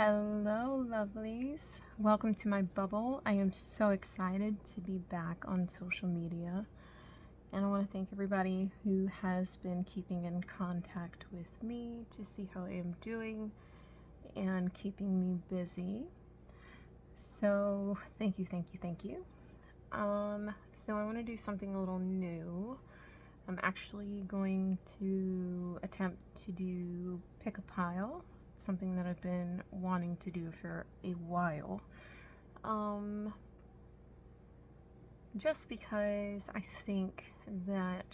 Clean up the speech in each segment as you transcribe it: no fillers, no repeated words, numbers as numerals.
Hello, lovelies. Welcome to my bubble. I am so excited to be back on social media. And I want to thank everybody who has been keeping in contact with me to see how I am doing and keeping me busy. So thank you, thank you, thank you. So I want to do something a little new. I'm actually going to attempt to do pick a pile, something that I've been wanting to do for a while. Just because I think that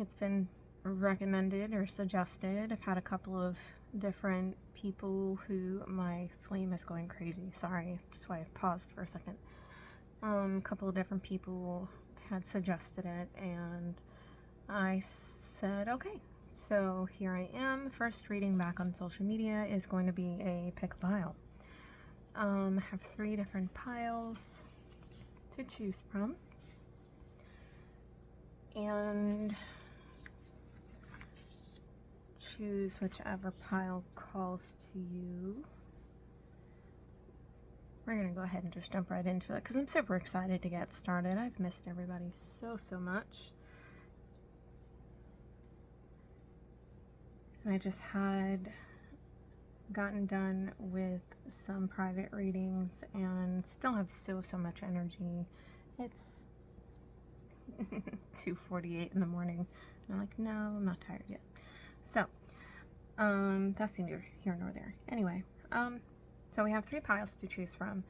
it's been recommended or suggested. I've had a couple of different people who, my flame is going crazy, sorry, that's why I paused for a second. A couple of different people had suggested it and I said okay. So here I am. First reading back on social media is going to be a pick a pile. I have 3 different piles to choose from, and choose whichever pile calls to you. We're gonna go ahead and just jump right into it because I'm super excited to get started. I've missed everybody so much. And I just had gotten done with some private readings and still have so much energy. It's 2:48 in the morning and I'm like, no, I'm not tired yet. So that's neither here nor there. Anyway, so we have 3 piles to choose from,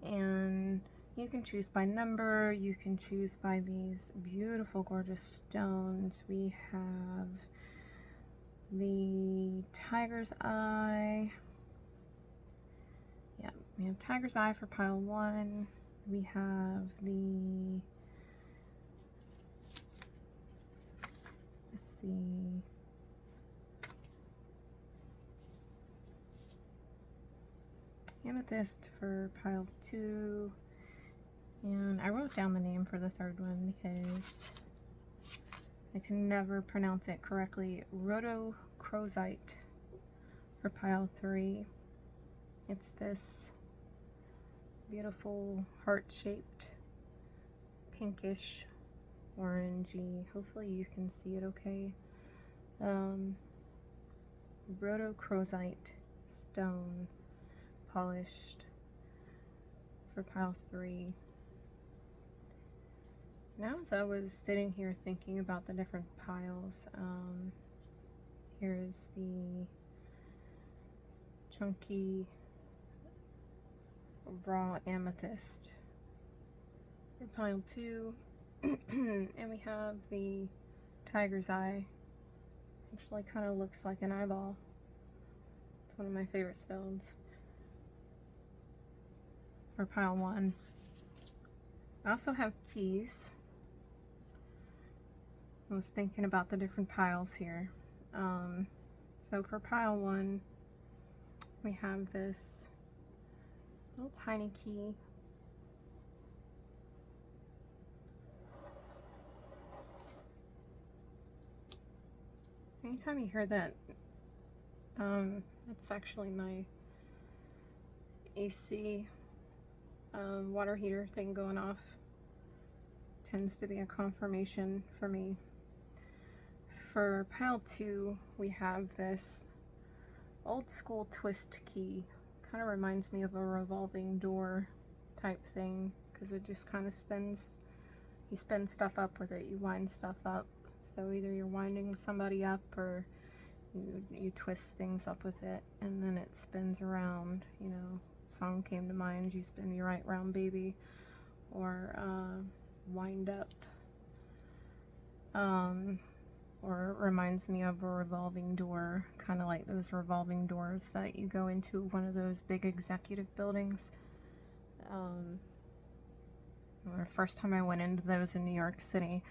and you can choose by number, you can choose by these beautiful gorgeous stones. We have the tiger's eye. Yeah, we have tiger's eye for pile 1. We have the, let's see, amethyst for pile 2, and I wrote down the name for the 3rd one because I can never pronounce it correctly. Rhodochrosite for pile 3. It's this beautiful heart-shaped pinkish orangey, hopefully you can see it okay, rhodochrosite stone, polished, for pile 3. Now as I was sitting here thinking about the different piles, here's the chunky raw amethyst for pile 2, and we have the tiger's eye. Actually kind of looks like an eyeball. It's one of my favorite stones for pile 1. I also have keys. I was thinking about the different piles here. So for pile 1, we have this little tiny key. Anytime you hear that, it's actually my AC water heater thing going off. Tends to be a confirmation for me. For pile 2, we have this old school twist key. Kind of reminds me of a revolving door type thing because it just kind of spins. You spin stuff up with it, you wind stuff up. So either you're winding somebody up or you twist things up with it and then it spins around. You know, song came to mind, You Spin Me Right Round Baby, or Wind Up. Or it reminds me of a revolving door, kind of like those revolving doors that you go into one of those big executive buildings. The first time I went into those in New York City,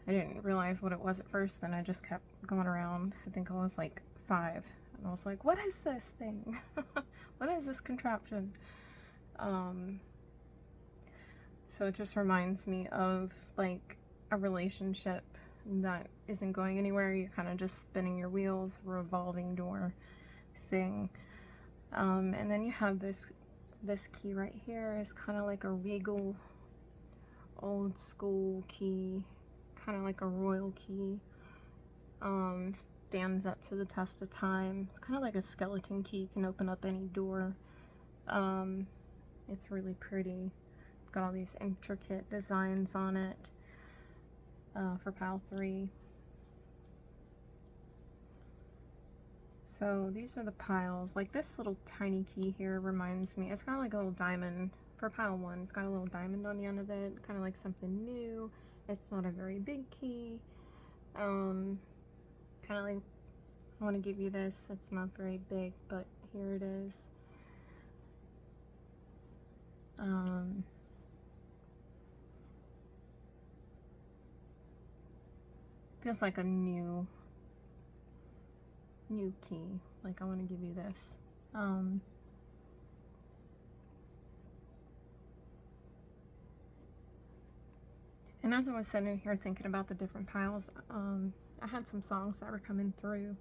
I didn't realize what it was at first, and I just kept going around. I think I was like 5, and I was like, what is this thing? What is this contraption? So it just reminds me of like a relationship that isn't going anywhere. You're kind of just spinning your wheels, revolving door thing. And then you have this key right here is kind of like a regal, old school key, kind of like a royal key. Stands up to the test of time. It's kind of like a skeleton key, can open up any door. It's really pretty. It's got all these intricate designs on it for pile 3. So these are the piles. Like this little tiny key here reminds me, it's got like a little diamond for pile 1. It's got a little diamond on the end of it, kind of like something new. It's not a very big key. Kind of like, I want to give you this. It's not very big, but here it is. Feels like a new key. Like, I want to give you this. And as I was sitting here thinking about the different piles, I had some songs that were coming through,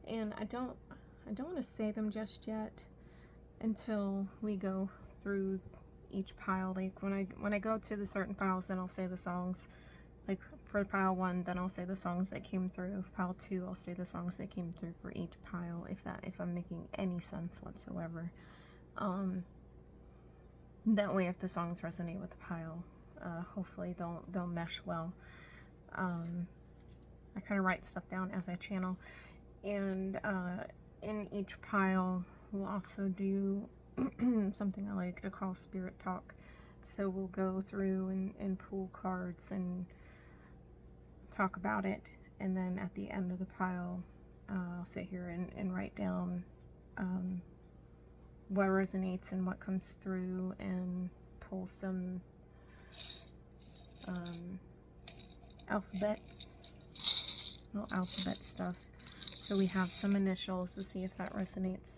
and I don't want to say them just yet until we go through each pile. Like when I go to the certain piles, then I'll say the songs. Like for pile 1, then I'll say the songs that came through. Pile 2, I'll say the songs that came through for each pile, if I'm making any sense whatsoever. That way, if the songs resonate with the pile, hopefully they'll mesh well. I kind of write stuff down as I channel, and in each pile we'll also do something I like to call spirit talk. So we'll go through and pull cards and talk about it, and then at the end of the pile I'll sit here and write down what resonates and what comes through, and pull some little alphabet stuff, so we have some initials to see if that resonates.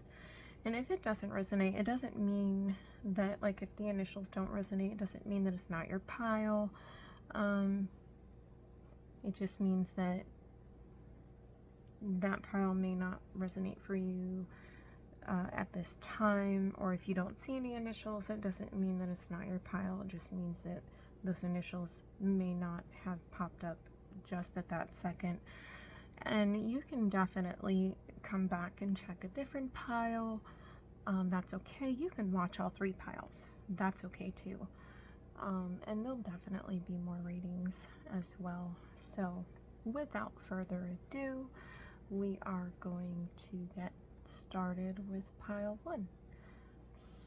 And if it doesn't resonate, it doesn't mean that, like, if the initials don't resonate, it doesn't mean that it's not your pile. It just means that that pile may not resonate for you at this time, or if you don't see any initials, it doesn't mean that it's not your pile. It just means that those initials may not have popped up just at that second. And you can definitely come back and check a different pile. That's okay. You can watch all 3 piles. That's okay too. And there'll definitely be more readings as well. So without further ado, we are going to get started with pile 1.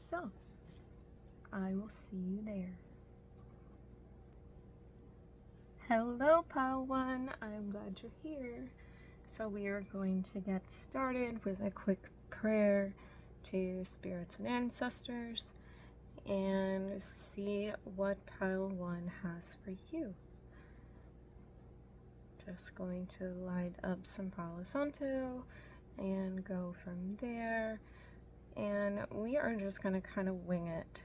So I will see you there. Hello pile 1, I'm glad you're here. So we are going to get started with a quick prayer to spirits and ancestors and see what pile 1 has for you. Just going to light up some Palo Santo and go from there, and we are just going to kind of wing it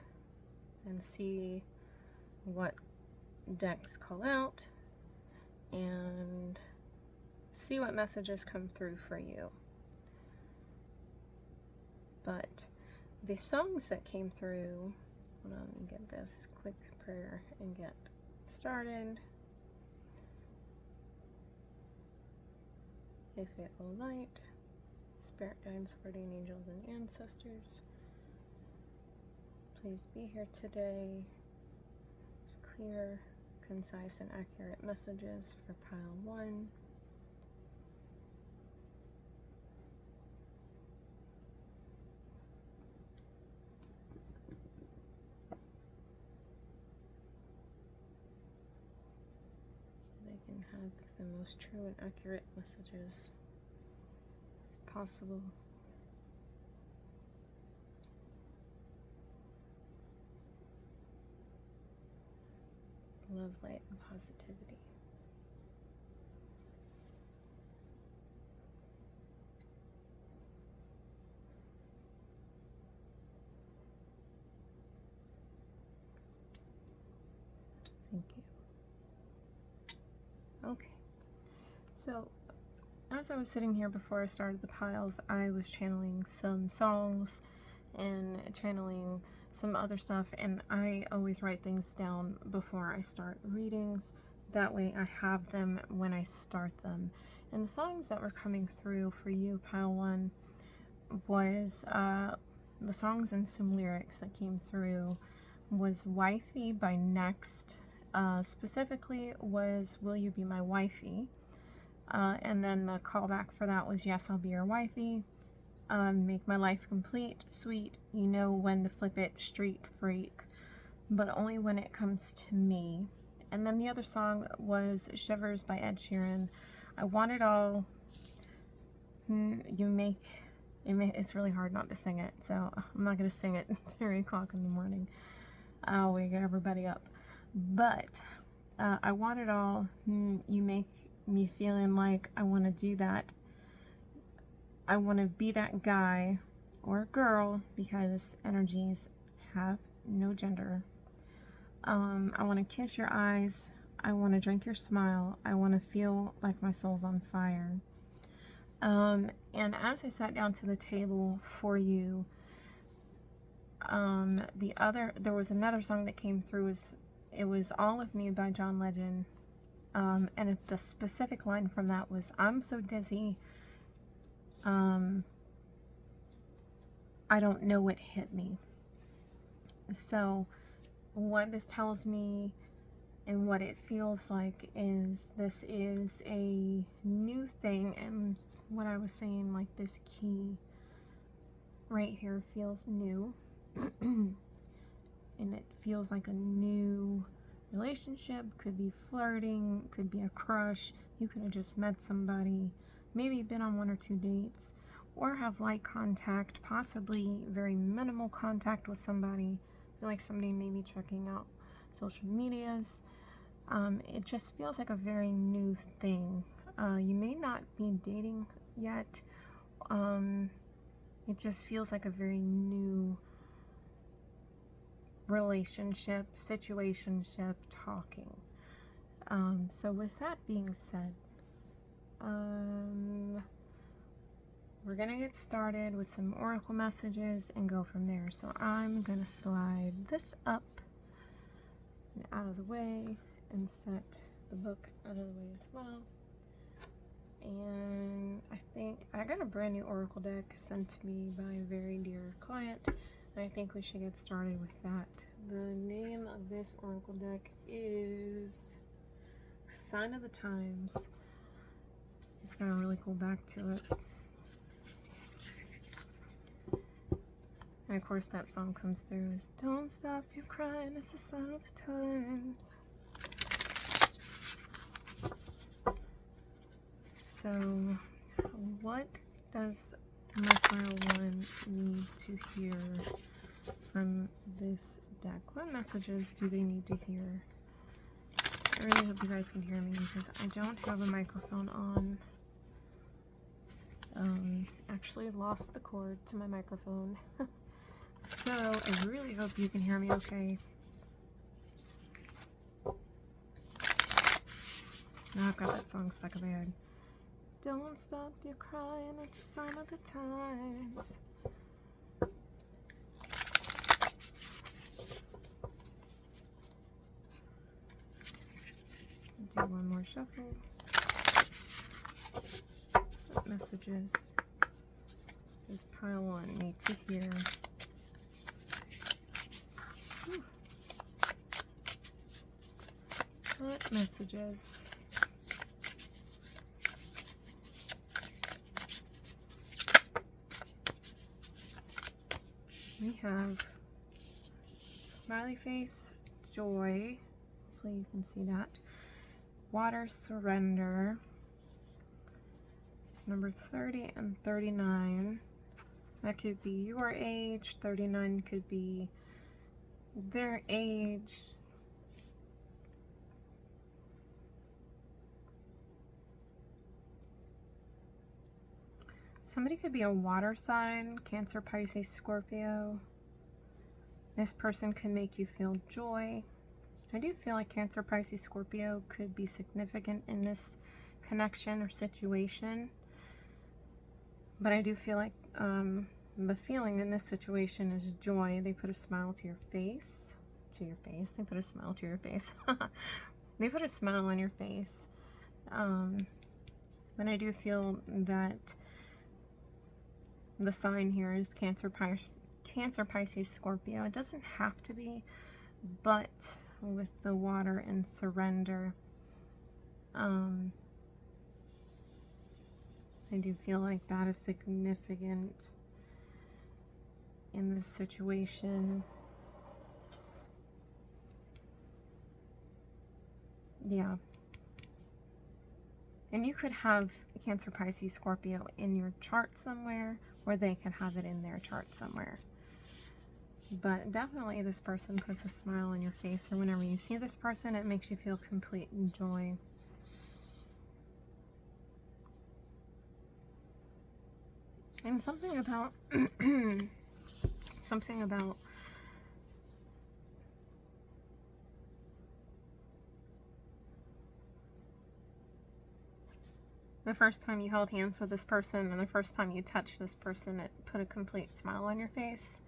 and see what decks call out and see what messages come through for you. But the songs that came through, hold on, let me get this quick prayer and get started. If it will light, spirit guides, guardian angels, and ancestors, please be here today. Clear, concise, and accurate messages for pile 1. Can have the most true and accurate messages as possible. Love, light, and positivity. Thank you. Okay, so as I was sitting here before I started the piles, I was channeling some songs and channeling some other stuff, and I always write things down before I start readings. That way I have them when I start them. And the songs that were coming through for you, Pile 1, was the songs and some lyrics that came through was Wifey by Next. Specifically was Will You Be My Wifey? And then the callback for that was Yes, I'll Be Your Wifey. Make My Life Complete, Sweet, You Know When to Flip It, Street Freak, but only when it comes to me. And then the other song was Shivers by Ed Sheeran. I Want It All. It's really hard not to sing it, so I'm not going to sing it at 3 o'clock in the morning. I'll wake everybody up. But I Want It All. You make me feeling like I want to do that. I want to be that guy or girl, because energies have no gender. I want to kiss your eyes. I want to drink your smile. I want to feel like my soul's on fire. And as I sat down to the table for you, there was another song that came through. It was All of Me by John Legend. And the specific line from that was, I'm so dizzy, I don't know what hit me. So what this tells me and what it feels like is this is a new thing. And what I was saying, like, this key right here feels new. And it feels like a new relationship. Could be flirting, could be a crush. You could have just met somebody, maybe been on 1 or 2 dates, or have light contact, possibly very minimal contact with somebody. I feel like somebody may be checking out social medias. It just feels like a very new thing. You may not be dating yet. It just feels like a very new relationship, situationship, talking. So with that being said, we're gonna get started with some oracle messages and go from there. So I'm gonna slide this up and out of the way and set the book out of the way as well. And I think I got a brand new oracle deck sent to me by a very dear client, and I think we should get started with that. The name of this oracle deck is Sign of the Times. It's got a really cool back to it. And of course that song comes through is Don't Stop Your Crying, It's a Sign of the Times. So what does my Pile 1 need to hear from this deck? What messages do they need to hear? I really hope you guys can hear me because I don't have a microphone on. Actually lost the cord to my microphone. So I really hope you can hear me okay. Now I've got that song stuck in my head. Don't stop your crying, it's a sign of the times. Do one more shuffle. What messages does Pile 1 need to hear? Whew. What messages? We have smiley face, joy. Hopefully you can see that. Water, surrender. It's number 30 and 39. That could be your age. 39 could be their age. Somebody could be a water sign, Cancer, Pisces, Scorpio. This person can make you feel joy. I do feel like Cancer, Pisces, Scorpio could be significant in this connection or situation. But I do feel like The feeling in this situation is joy. They put a smile to your face. They put a smile to your face. They put a smile on your face. But I do feel that the sign here is Cancer, Pisces, Scorpio. It doesn't have to be, but with the water and surrender, I do feel like that is significant in this situation. Yeah. And you could have Cancer, Pisces, Scorpio in your chart somewhere, or they could have it in their chart somewhere. But definitely this person puts a smile on your face, or whenever you see this person, it makes you feel complete joy. And something about something about the first time you held hands with this person and the first time you touched this person, it put a complete smile on your face.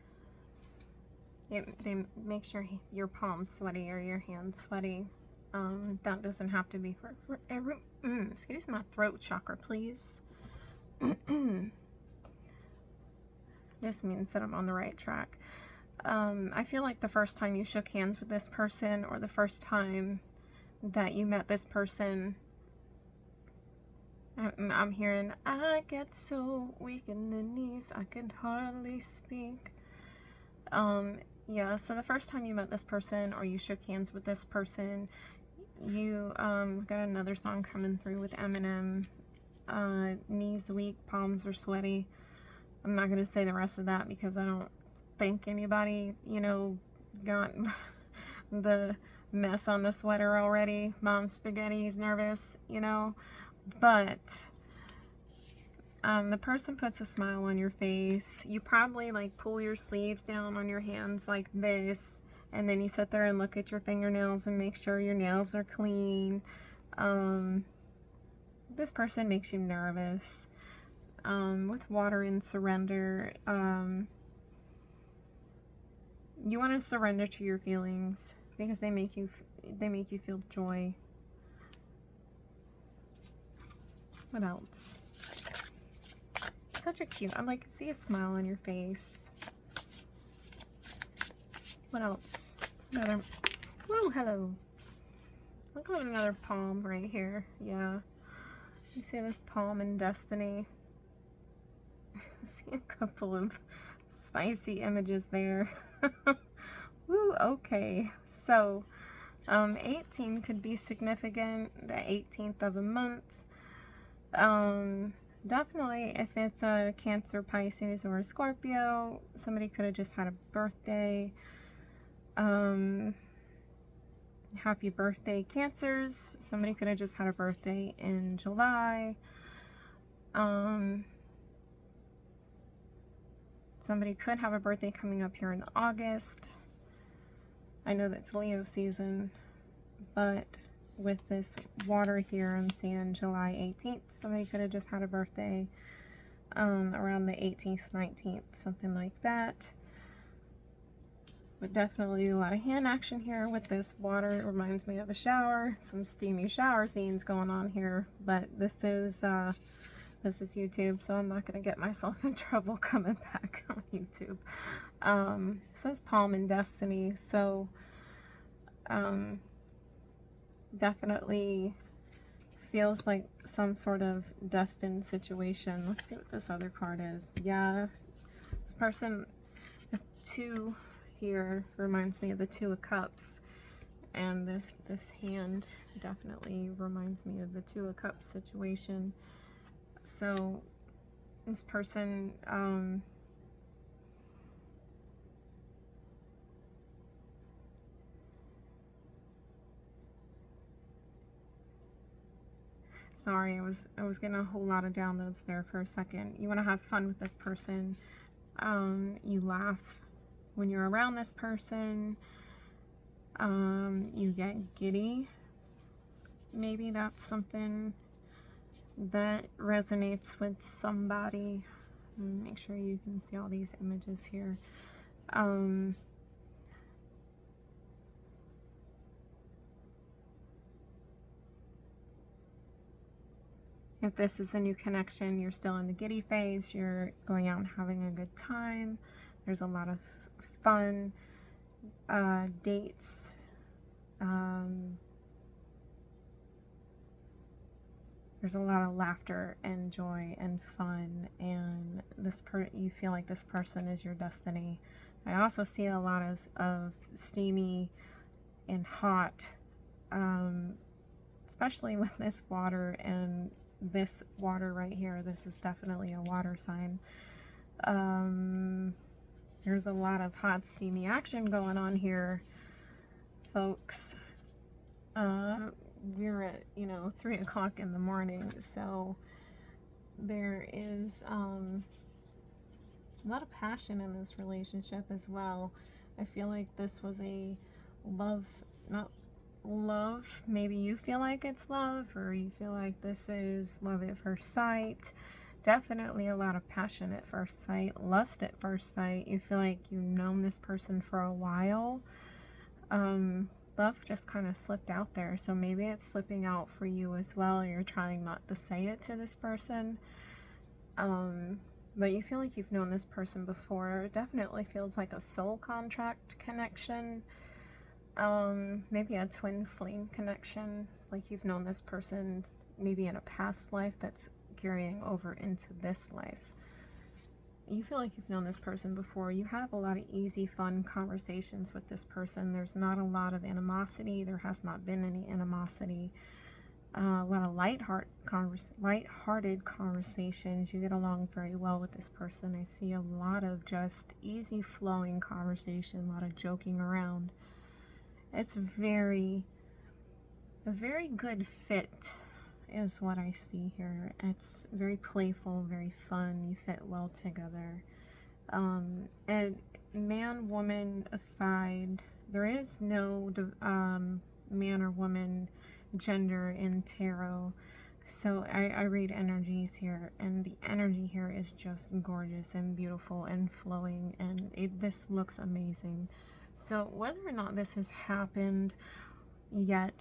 They make sure your palms sweaty or your hands sweaty. That doesn't have to be for every, excuse my throat chakra, please. Just means that I'm on the right track. I feel like the first time you shook hands with this person, or the first time that you met this person, I'm hearing, I get so weak in the knees, I can hardly speak. Yeah, so the first time you met this person, or you shook hands with this person, you got another song coming through with Eminem. Knees weak, palms are sweaty. I'm not going to say the rest of that because I don't think anybody, you know, got the mess on the sweater already. Mom Spaghetti's nervous, you know. But the person puts a smile on your face. You probably like pull your sleeves down on your hands like this, and then you sit there and look at your fingernails and make sure your nails are clean. This person makes you nervous. With water and surrender, you want to surrender to your feelings because they make you feel joy. What else? Such a cute, I'm like, see a smile on your face. What else? Another, woo, hello. Look at another palm right here. Yeah. You see this palm in destiny? I see a couple of spicy images there. Woo, okay. So, 18 could be significant, the 18th of a month. Definitely if it's a Cancer, Pisces, or a Scorpio, somebody could have just had a birthday. Happy birthday, Cancers. Somebody could have just had a birthday in July. Somebody could have a birthday coming up here in August. I know that's Leo season, but with this water here, I'm seeing July 18th. Somebody could have just had a birthday around the 18th, 19th, something like that. But definitely a lot of hand action here with this water. It reminds me of a shower, some steamy shower scenes going on here. But this is YouTube, so I'm not going to get myself in trouble coming back on YouTube. It says Palm and Destiny, so definitely feels like some sort of destined situation. Let's see what this other card is. Yeah, this person, the 2 here reminds me of the 2 of Cups, and this hand definitely reminds me of the 2 of Cups situation. So this person sorry, I was getting a whole lot of downloads there for a second. You want to have fun with this person. You laugh when you're around this person. You get giddy. Maybe that's something that resonates with somebody Make sure you can see all these images here. If this is a new connection, you're still in the giddy phase, you're going out and having a good time. There's a lot of fun dates. There's a lot of laughter and joy and fun, and you feel like this person is your destiny. I also see a lot of steamy and hot, especially with this water and this water right here. This is definitely a water sign. There's a lot of hot, steamy action going on here, folks. We're at, 3 o'clock in the morning, so there is a lot of passion in this relationship as well. I feel like this was a not love, maybe you feel like it's love, or you feel like this is love at first sight. Definitely a lot of passion at first sight, lust at first sight. You feel like you've known this person for a while. Love just kind of slipped out there, so maybe it's slipping out for you as well. You're trying not to say it to this person, but you feel like you've known this person before. It definitely feels like a soul contract connection, maybe a twin flame connection, like you've known this person maybe in a past life that's carrying over into this life. You feel like you've known this person before. You have a lot of easy, fun conversations with this person. There's not a lot of animosity. There has not been any animosity. A lot of light-hearted conversations. You get along very well with this person. I see a lot of just easy flowing conversation, a lot of joking around. It's a very good fit is what I see here. It's very playful, very fun. You fit well together. And man, woman aside, there is no man or woman gender in tarot. So I read energies here, and the energy here is just gorgeous and beautiful and flowing, and this looks amazing. So whether or not this has happened yet,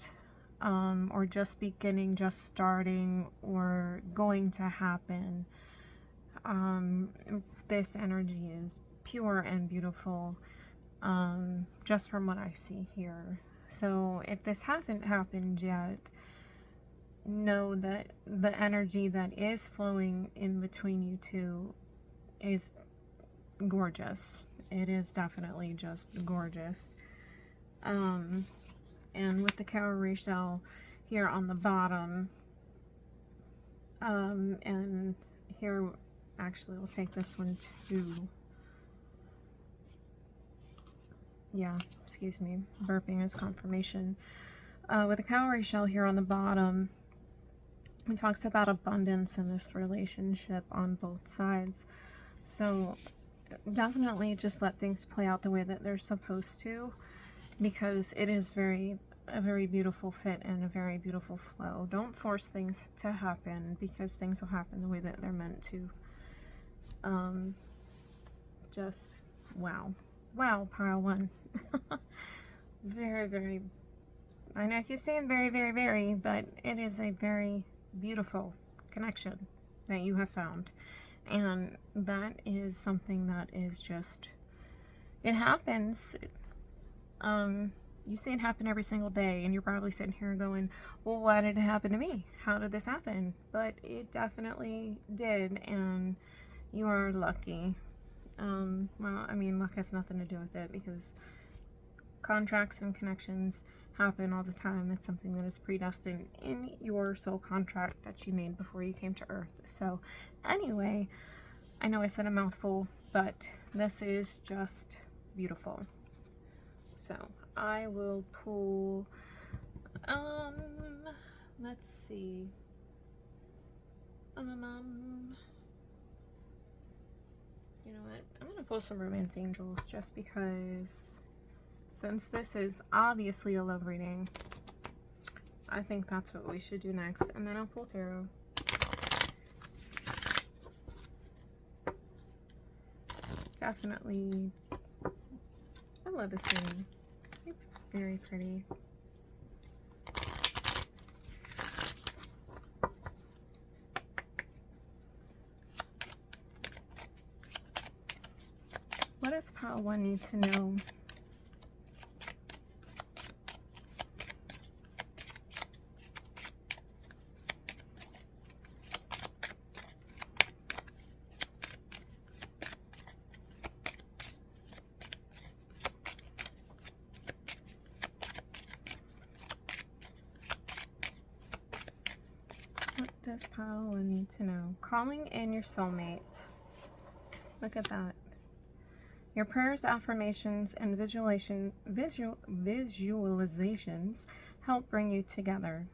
or just beginning, just starting, or going to happen, this energy is pure and beautiful, just from what I see here. So if this hasn't happened yet, know that the energy that is flowing in between you two is gorgeous. It is definitely just gorgeous. And with the cowrie shell here on the bottom, and here, actually, we'll take this one too. Yeah, excuse me, burping is confirmation. With the cowrie shell here on the bottom, it talks about abundance in this relationship on both sides. So definitely just let things play out the way that they're supposed to, because it is a very beautiful fit and a very beautiful flow. Don't force things to happen, because things will happen the way that they're meant to. Just wow, pile one. Very, I know I keep saying very, but it is a very beautiful connection that you have found, and that is something that is just, it happens. You see it happen every single day, and you're probably sitting here going, well, why did it happen to me? How did this happen? But it definitely did, and you are lucky. Well, I mean, luck has nothing to do with it, because contracts and connections happen all the time. It's something that is predestined in your soul contract that you made before you came to Earth. So anyway, I know I said a mouthful, but this is just beautiful. So I will pull, let's see, you know what, I'm gonna pull some Romance Angels, just because since this is obviously a love reading, I think that's what we should do next. And then I'll pull tarot. definitely, I love this reading. It's very pretty. What does pile 1 need to know? What does pile 1 need to know? Calling in your soulmate. Look at that. Your prayers, affirmations, and visualizations help bring you together.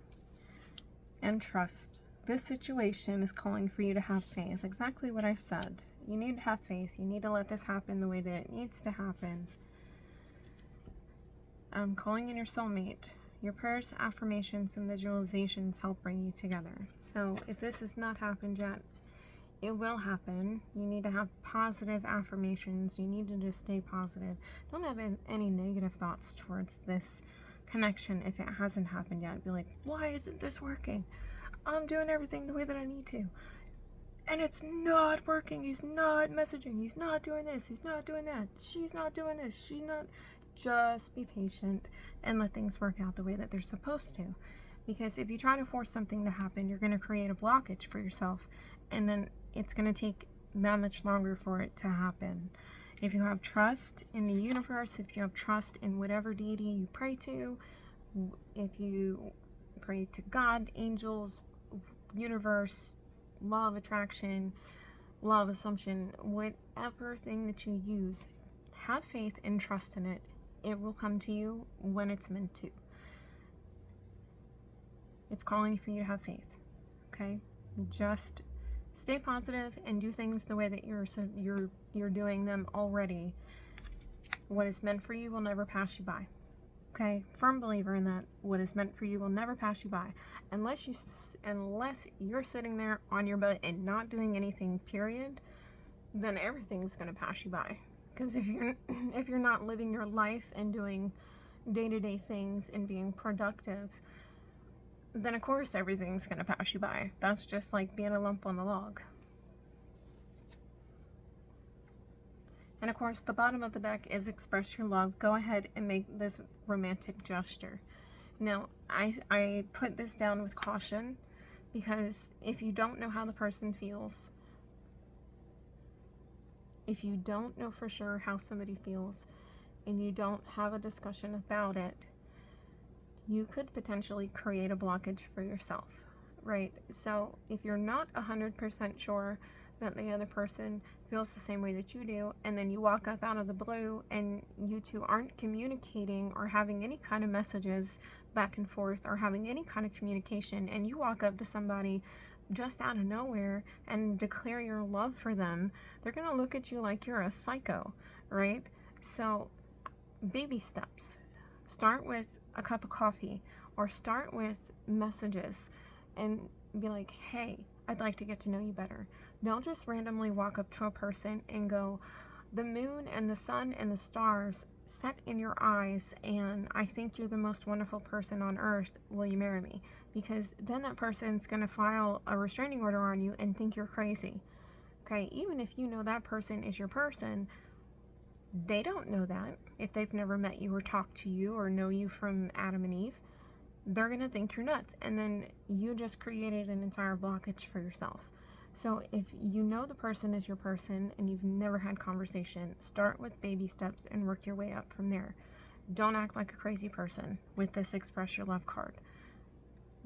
And trust. This situation is calling for you to have faith. Exactly what I said. You need to have faith. You need to let this happen the way that it needs to happen. Calling in your soulmate. Your prayers, affirmations, and visualizations help bring you together. So if this has not happened yet, it will happen. You need to have positive affirmations. You need to just stay positive. Don't have any negative thoughts towards this connection if it hasn't happened yet. Be like, why isn't this working? I'm doing everything the way that I need to. And it's not working. He's not messaging. He's not doing this. He's not doing that. She's not doing this. She's not. Just be patient and let things work out the way that they're supposed to. Because if you try to force something to happen, you're going to create a blockage for yourself. And then it's going to take that much longer for it to happen. If you have trust in the universe, if you have trust in whatever deity you pray to, if you pray to God, angels, universe, law of attraction, law of assumption, whatever thing that you use, have faith and trust in it. It will come to you when it's meant to. It's calling for you to have faith. Okay? Just stay positive and do things the way that you're doing them already. What is meant for you will never pass you by. Okay? Firm believer in that. What is meant for you will never pass you by. Unless you're sitting there on your butt and not doing anything, period, then everything's going to pass you by. Because if you're not living your life and doing day-to-day things and being productive, then of course everything's going to pass you by. That's just like being a lump on the log. And of course, the bottom of the deck is express your love. Go ahead and make this romantic gesture. Now, I put this down with caution because if you don't know how the person feels, if you don't know for sure how somebody feels and you don't have a discussion about it, you could potentially create a blockage for yourself, right? So if you're not 100% sure that the other person feels the same way that you do, and then you walk up out of the blue and you two aren't communicating or having any kind of messages back and forth or having any kind of communication, and you walk up to somebody just out of nowhere and declare your love for them, they're going to look at you like you're a psycho, right? So baby steps. Start with a cup of coffee or start with messages and be like, hey, I'd like to get to know you better. Don't just randomly walk up to a person and go, the moon and the sun and the stars set in your eyes and I think you're the most wonderful person on earth. Will you marry me? Because then that person's going to file a restraining order on you and think you're crazy. Okay, even if you know that person is your person, they don't know that. If they've never met you or talked to you or know you from Adam and Eve, they're going to think you're nuts. And then you just created an entire blockage for yourself. So if you know the person is your person and you've never had conversation, start with baby steps and work your way up from there. Don't act like a crazy person with this express your love card.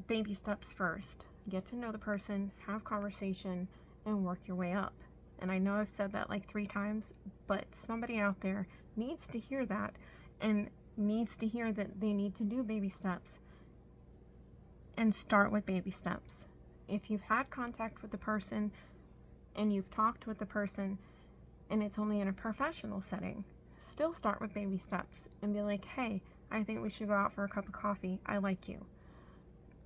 Baby steps first. Get to know the person, have conversation, and work your way up. And I know I've said that like 3 times, but somebody out there needs to hear that and needs to hear that they need to do baby steps and start with baby steps. If you've had contact with the person and you've talked with the person and it's only in a professional setting, still start with baby steps and be like, hey, I think we should go out for a cup of coffee. I like you.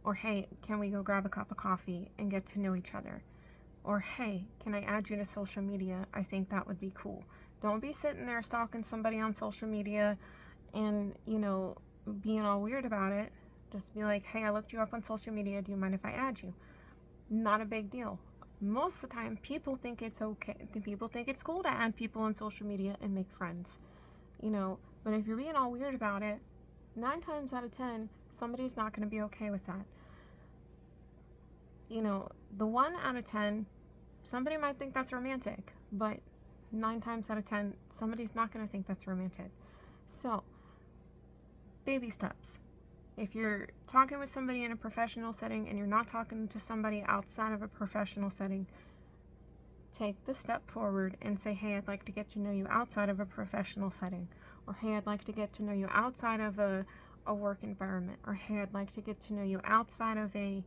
Or hey, can we go grab a cup of coffee and get to know each other? Or, hey, can I add you to social media? I think that would be cool. Don't be sitting there stalking somebody on social media and, you know, being all weird about it. Just be like, hey, I looked you up on social media. Do you mind if I add you? Not a big deal. Most of the time, people think it's okay. People think it's cool to add people on social media and make friends, you know. But if you're being all weird about it, 9 times out of 10, somebody's not going to be okay with that. You know, the 1 out of 10, somebody might think that's romantic, but 9 times out of 10, somebody's not going to think that's romantic. So, baby steps. If you're talking with somebody in a professional setting and you're not talking to somebody outside of a professional setting, take the step forward and say, hey, I'd like to get to know you outside of a professional setting. Or, hey, I'd like to get to know you outside of a work environment. Or, hey, I'd like to get to know you outside of a,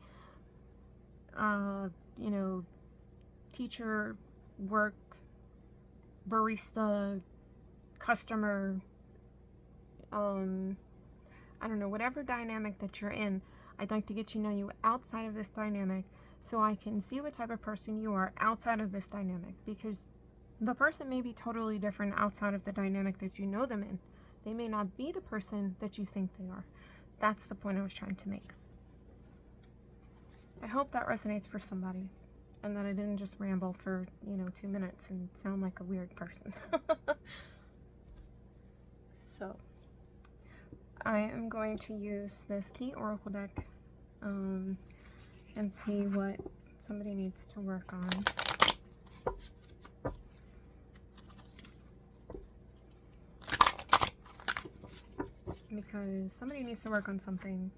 you know, teacher, work, barista, customer, I don't know, whatever dynamic that you're in, I'd like to get to know you outside of this dynamic so I can see what type of person you are outside of this dynamic, because the person may be totally different outside of the dynamic that you know them in. They may not be the person that you think they are. That's the point I was trying to make. I hope that resonates for somebody and that I didn't just ramble for, you know, 2 minutes and sound like a weird person. So, I am going to use this key oracle deck and see what somebody needs to work on. Because somebody needs to work on something.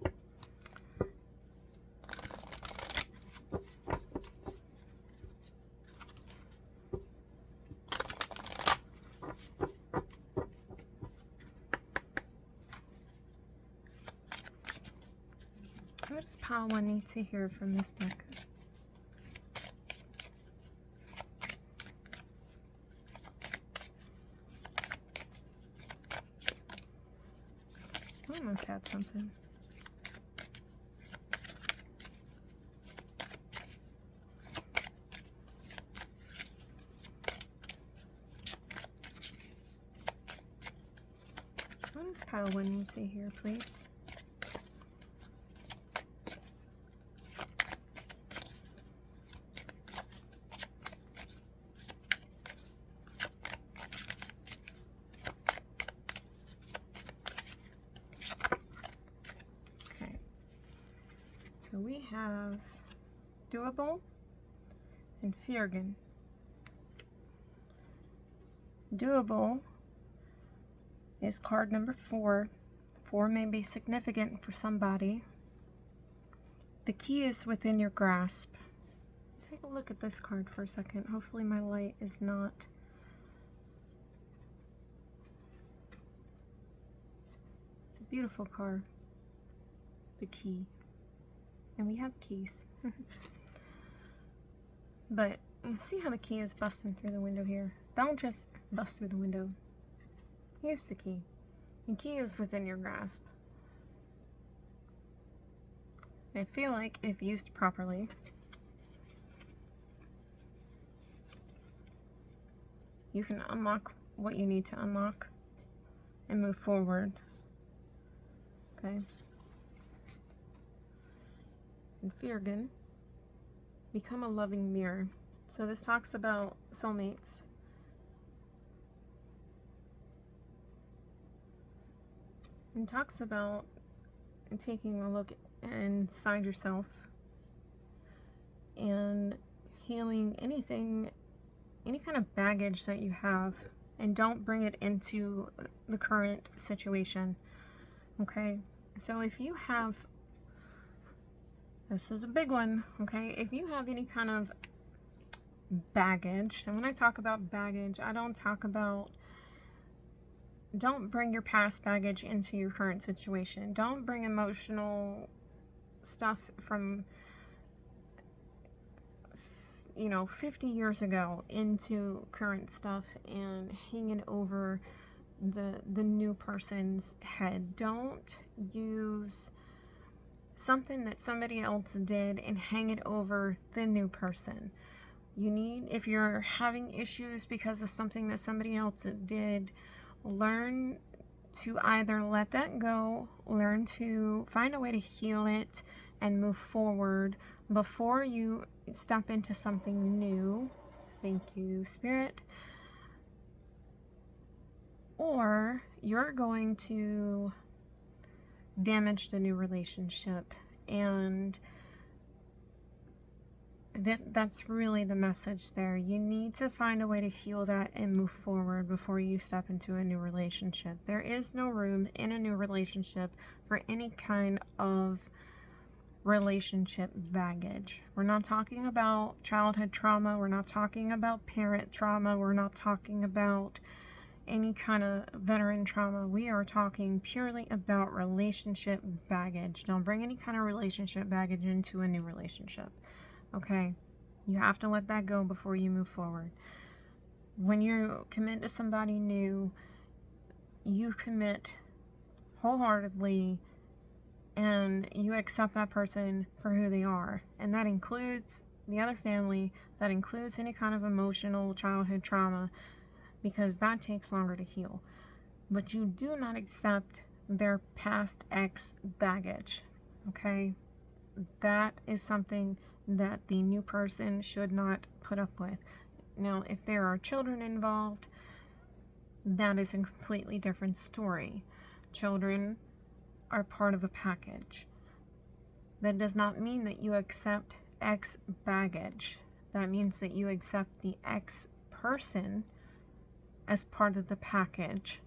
What does pile 1 need to hear from this deck? I almost had something. What does pile 1 need to hear, please? So we have doable and Fiergan. Doable is card number 4. 4 may be significant for somebody. The key is within your grasp. Take a look at this card for a second. Hopefully my light is not... It's a beautiful card. The key. And we have keys. But see how the key is busting through the window here? Don't just bust through the window. Here's the key. The key is within your grasp. I feel like if used properly, you can unlock what you need to unlock and move forward. Okay? And Fiergan, become a loving mirror. So this talks about soulmates. And talks about taking a look inside yourself and healing anything, any kind of baggage that you have, and don't bring it into the current situation. Okay? So if you have, this is a big one, okay? If you have any kind of baggage, and when I talk about baggage, I don't talk about, don't bring your past baggage into your current situation. Don't bring emotional stuff from, you know, 50 years ago into current stuff and hang it over the new person's head. Don't use something that somebody else did and hang it over the new person. if you're having issues because of something that somebody else did, learn to either let that go, learn to find a way to heal it and move forward before you step into something new. Thank you, Spirit. Or you're going to damage the new relationship, and that's really the message there. You need to find a way to heal that and move forward before you step into a new relationship. There is no room in a new relationship for any kind of relationship baggage. We're not talking about childhood trauma. We're not talking about parent trauma. We're not talking about any kind of veteran trauma. We are talking purely about relationship baggage. Don't bring any kind of relationship baggage into a new relationship. Okay? You have to let that go before you move forward. When you commit to somebody new, you commit wholeheartedly and you accept that person for who they are. And that includes the other family, that includes any kind of emotional childhood trauma, because that takes longer to heal. But you do not accept their past ex baggage, okay? That is something that the new person should not put up with. Now, if there are children involved, that is a completely different story. Children are part of a package. That does not mean that you accept ex baggage. That means that you accept the ex person as part of the package,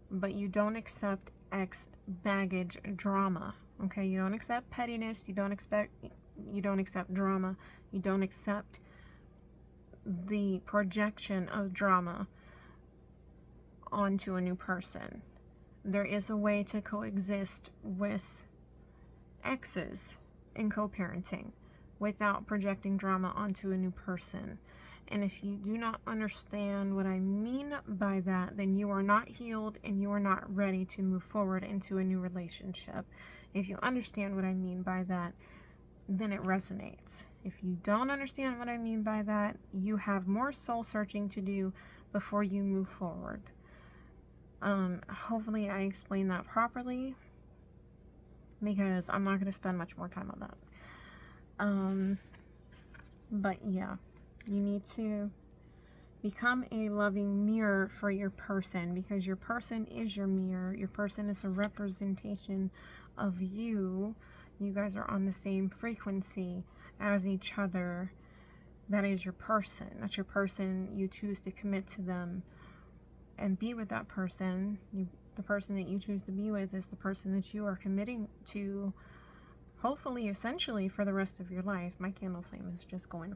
but you don't accept ex baggage drama. Okay, you don't accept pettiness, you don't accept drama, you don't accept the projection of drama onto a new person. There is a way to coexist with exes in co-parenting without projecting drama onto a new person. And if you do not understand what I mean by that, then you are not healed and you are not ready to move forward into a new relationship. If you understand what I mean by that, then it resonates. If you don't understand what I mean by that, you have more soul searching to do before you move forward. Hopefully I explained that properly, because I'm not going to spend much more time on that. But yeah, you need to become a loving mirror for your person, because your person is your mirror. Your person is a representation of you. You guys are on the same frequency as each other. That is your person. That's your person. You choose to commit to them and be with that person. The person that you choose to be with is the person that you are committing to, hopefully, essentially, for the rest of your life. My candle flame is just going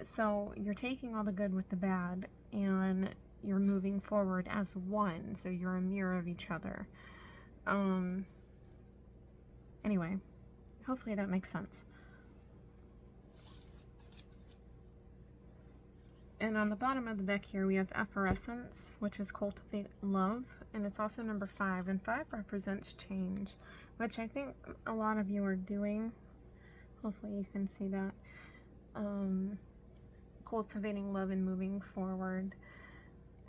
so you're taking all the good with the bad and you're moving forward as one. So you're a mirror of each other. Anyway, hopefully that makes sense. And on the bottom of the deck here, we have Effervescence, which is cultivate love, and it's also number 5, and 5 represents change, which I think a lot of you are doing. Hopefully you can see that. Cultivating love and moving forward,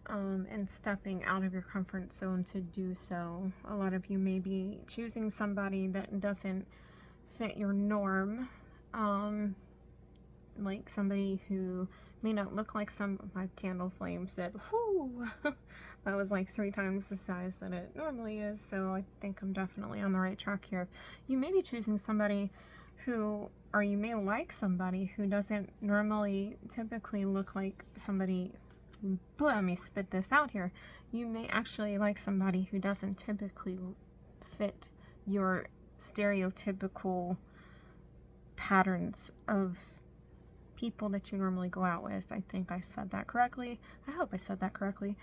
and stepping out of your comfort zone to do so. A lot of you may be choosing somebody that doesn't fit your norm, like somebody who may not look like my candle flame said, whoo, that was like 3 times the size that it normally is, so I think I'm definitely on the right track here. You may be choosing somebody who, or you may like somebody who doesn't normally typically look like somebody, let me spit this out here. You may actually like somebody who doesn't typically fit your stereotypical patterns of people that you normally go out with. I think I said that correctly. I hope I said that correctly.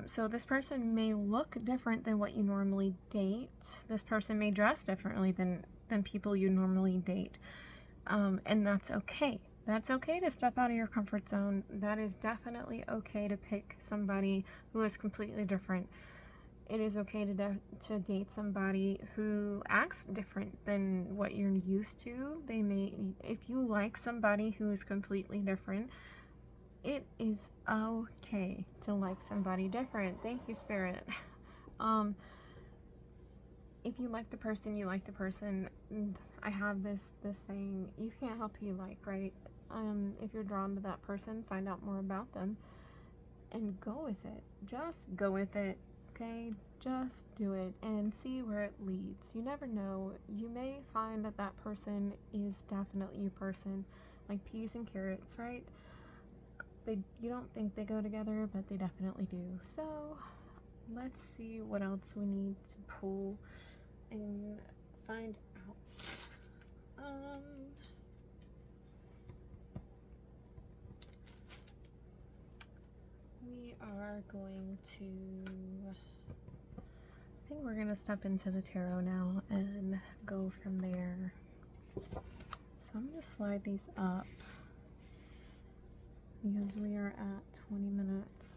So this person may look different than what you normally date. This person may dress differently than people you normally date. And that's okay. That's okay to step out of your comfort zone. That is definitely okay to pick somebody who is completely different. it is okay to date somebody who acts different than what you're used to. They may, if you like somebody who is completely different, it is okay to like somebody different. Thank you, Spirit. If you like the person, you like the person. I have this saying, you can't help who you like, right? If you're drawn to that person, find out more about them and go with it. Just go with it, okay? Just do it and see where it leads. You never know. You may find that that person is definitely your person, like peas and carrots, right? You don't think they go together, but they definitely do. So let's see what else we need to pull and find out. We are going to, I think we're going to step into the tarot now and go from there. So I'm going to slide these up because we are at 20 minutes.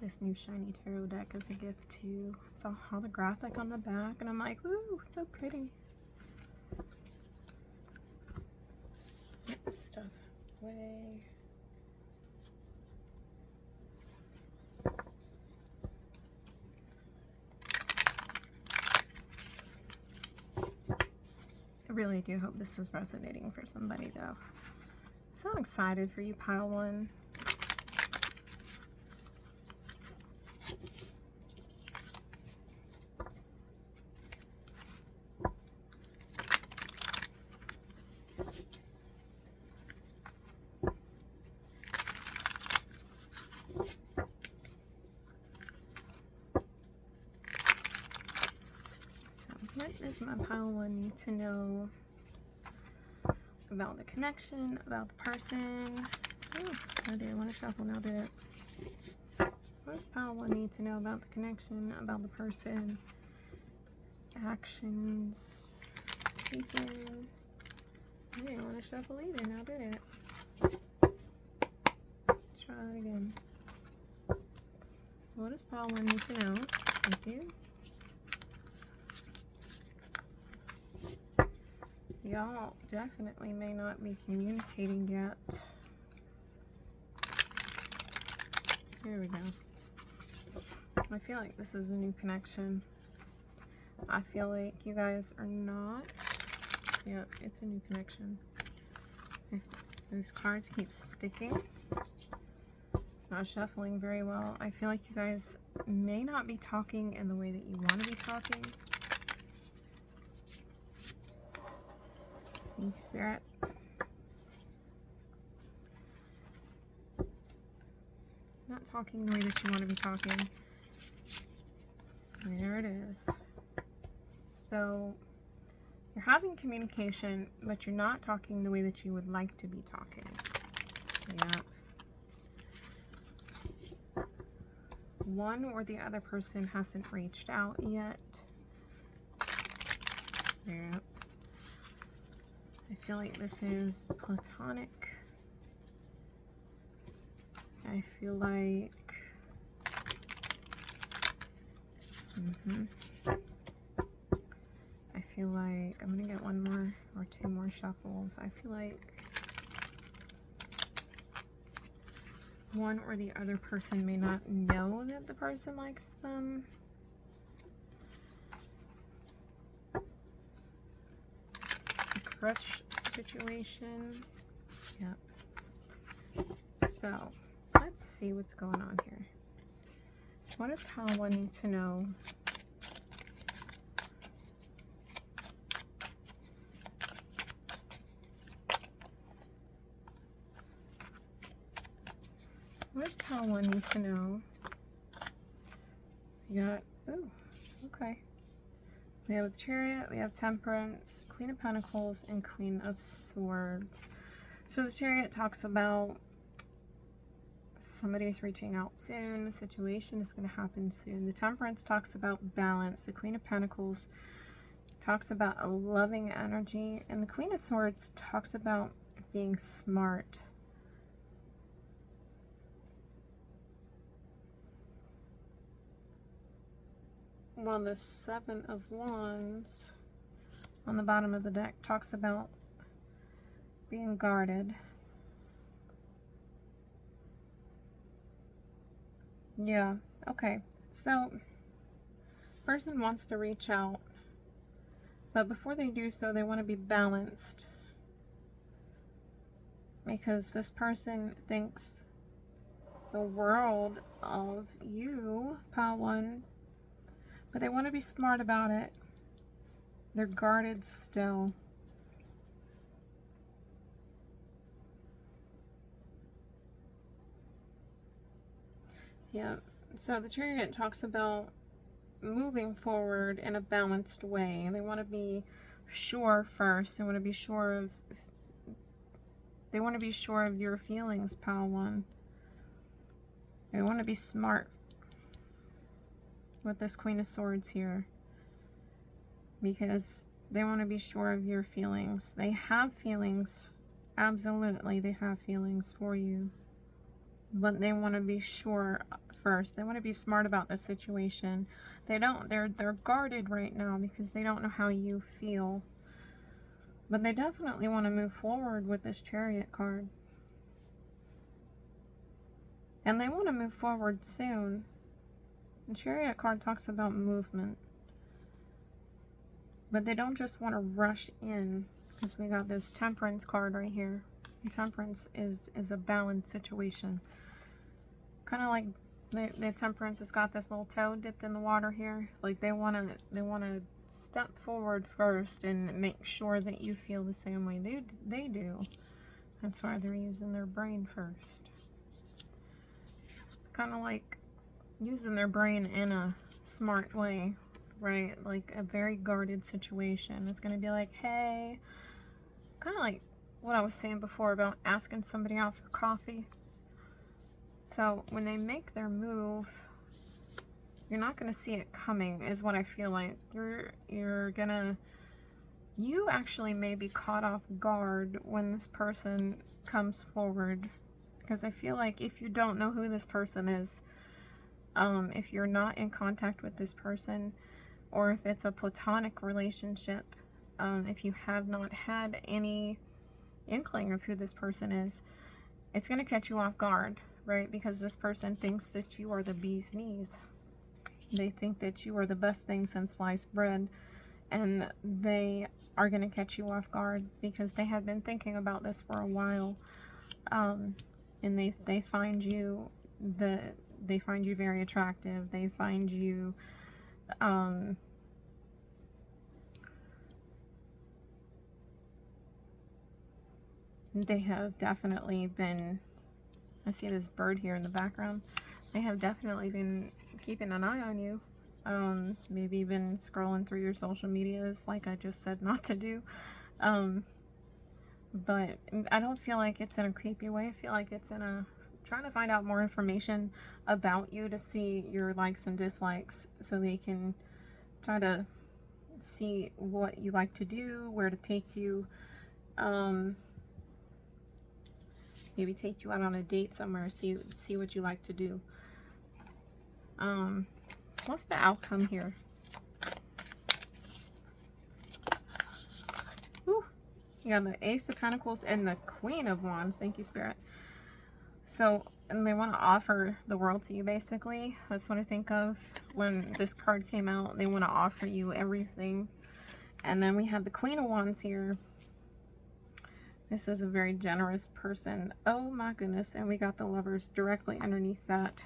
This new shiny tarot deck is a gift too. It's all holographic on the back, and I'm like, ooh, it's so pretty. Get this stuff away. I really do hope this is resonating for somebody though. So I'm excited for you, pile one. What does my pile one need to know about the connection, about the person? Oh, I didn't want to shuffle, now did it. What does pile one need to know about the connection, about the person? Actions, speaking. I didn't want to shuffle either, now did it. Let's try that again. What does pile one need to know? Thank you. Y'all definitely may not be communicating yet. Here we go. I feel like this is a new connection. I feel like you guys are not. Yep, it's a new connection. If those cards keep sticking. It's not shuffling very well. I feel like you guys may not be talking in the way that you want to be talking. Thank you, Spirit. Not talking the way that you want to be talking. There it is. So you're having communication, but you're not talking the way that you would like to be talking. Yeah. One or the other person hasn't reached out yet. There. I feel like this is platonic. I feel like I feel like I'm gonna get one more or two more shuffles. I feel like one or the other person may not know that the person likes them. A crush situation. Yep. So let's see what's going on here. What does pile one need to know? What does pile one need to know? We got, ooh, okay. We have Chariot, we have Temperance, Queen of Pentacles, and Queen of Swords. So the Chariot talks about somebody's reaching out soon, the situation is going to happen soon. The Temperance talks about balance. The Queen of Pentacles talks about a loving energy. And the Queen of Swords talks about being smart. Well, the Seven of Wands on the bottom of the deck talks about being guarded. Yeah, okay. So, person wants to reach out, but before they do so, they want to be balanced. Because this person thinks the world of you, pile one, but they want to be smart about it. They're guarded still. Yeah, so the Chariot talks about moving forward in a balanced way. They want to be sure first. They want to be sure of your feelings, pile one. They want to be smart with this Queen of Swords here, because they want to be sure of your feelings. They have feelings. Absolutely, they have feelings for you. But they want to be sure first. They want to be smart about the situation. They're guarded right now because they don't know how you feel. But they definitely want to move forward with this Chariot card. And they want to move forward soon. The Chariot card talks about movement. But they don't just want to rush in, because we got this Temperance card right here. And Temperance is a balanced situation. Kind of like the Temperance has got this little toe dipped in the water here. Like they want to step forward first and make sure that you feel the same way they do. That's why they're using their brain first. Kind of like using their brain in a smart way, right? Like a very guarded situation. It's going to be like, hey, kind of like what I was saying before about asking somebody out for coffee. So when they make their move, you're not going to see it coming, is what I feel like. You actually may be caught off guard when this person comes forward. Because I feel like if you don't know who this person is, if you're not in contact with this person, or if it's a platonic relationship, if you have not had any inkling of who this person is, it's going to catch you off guard, right? Because this person thinks that you are the bee's knees. They think that you are the best thing since sliced bread, and they are going to catch you off guard because they have been thinking about this for a while. And they find you very attractive. They find you they have definitely been, I see this bird here in the background. They have definitely been keeping an eye on you. Maybe even scrolling through your social medias like I just said not to do. But I don't feel like it's in a creepy way. I feel like it's in a trying to find out more information about you to see your likes and dislikes, so they can try to see what you like to do, where to take you, maybe take you out on a date somewhere, see what you like to do. What's the outcome here? Whew. You got the Ace of Pentacles and the Queen of Wands. Thank you, Spirit. So, and they want to offer the world to you, basically. That's what I think of when this card came out. They want to offer you everything. And then we have the Queen of Wands here. This is a very generous person. Oh my goodness. And we got the Lovers directly underneath that.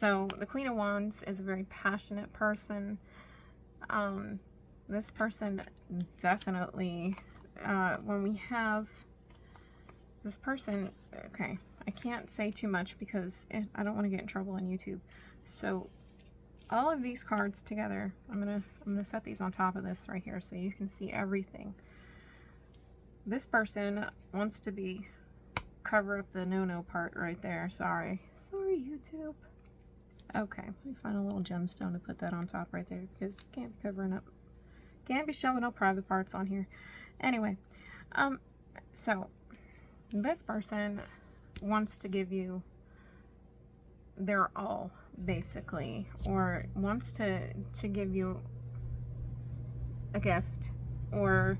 So the Queen of Wands is a very passionate person. This person definitely, when we have this person, okay, I can't say too much because I don't want to get in trouble on YouTube. So all of these cards together, I'm gonna set these on top of this right here so you can see everything. This person wants to be, cover up the no-no part right there. Sorry YouTube. Okay, let me find a little gemstone to put that on top right there, because you can't be covering up, can't be showing no private parts on here. Anyway, so this person wants to give you their all. basically, or wants to give you a gift, or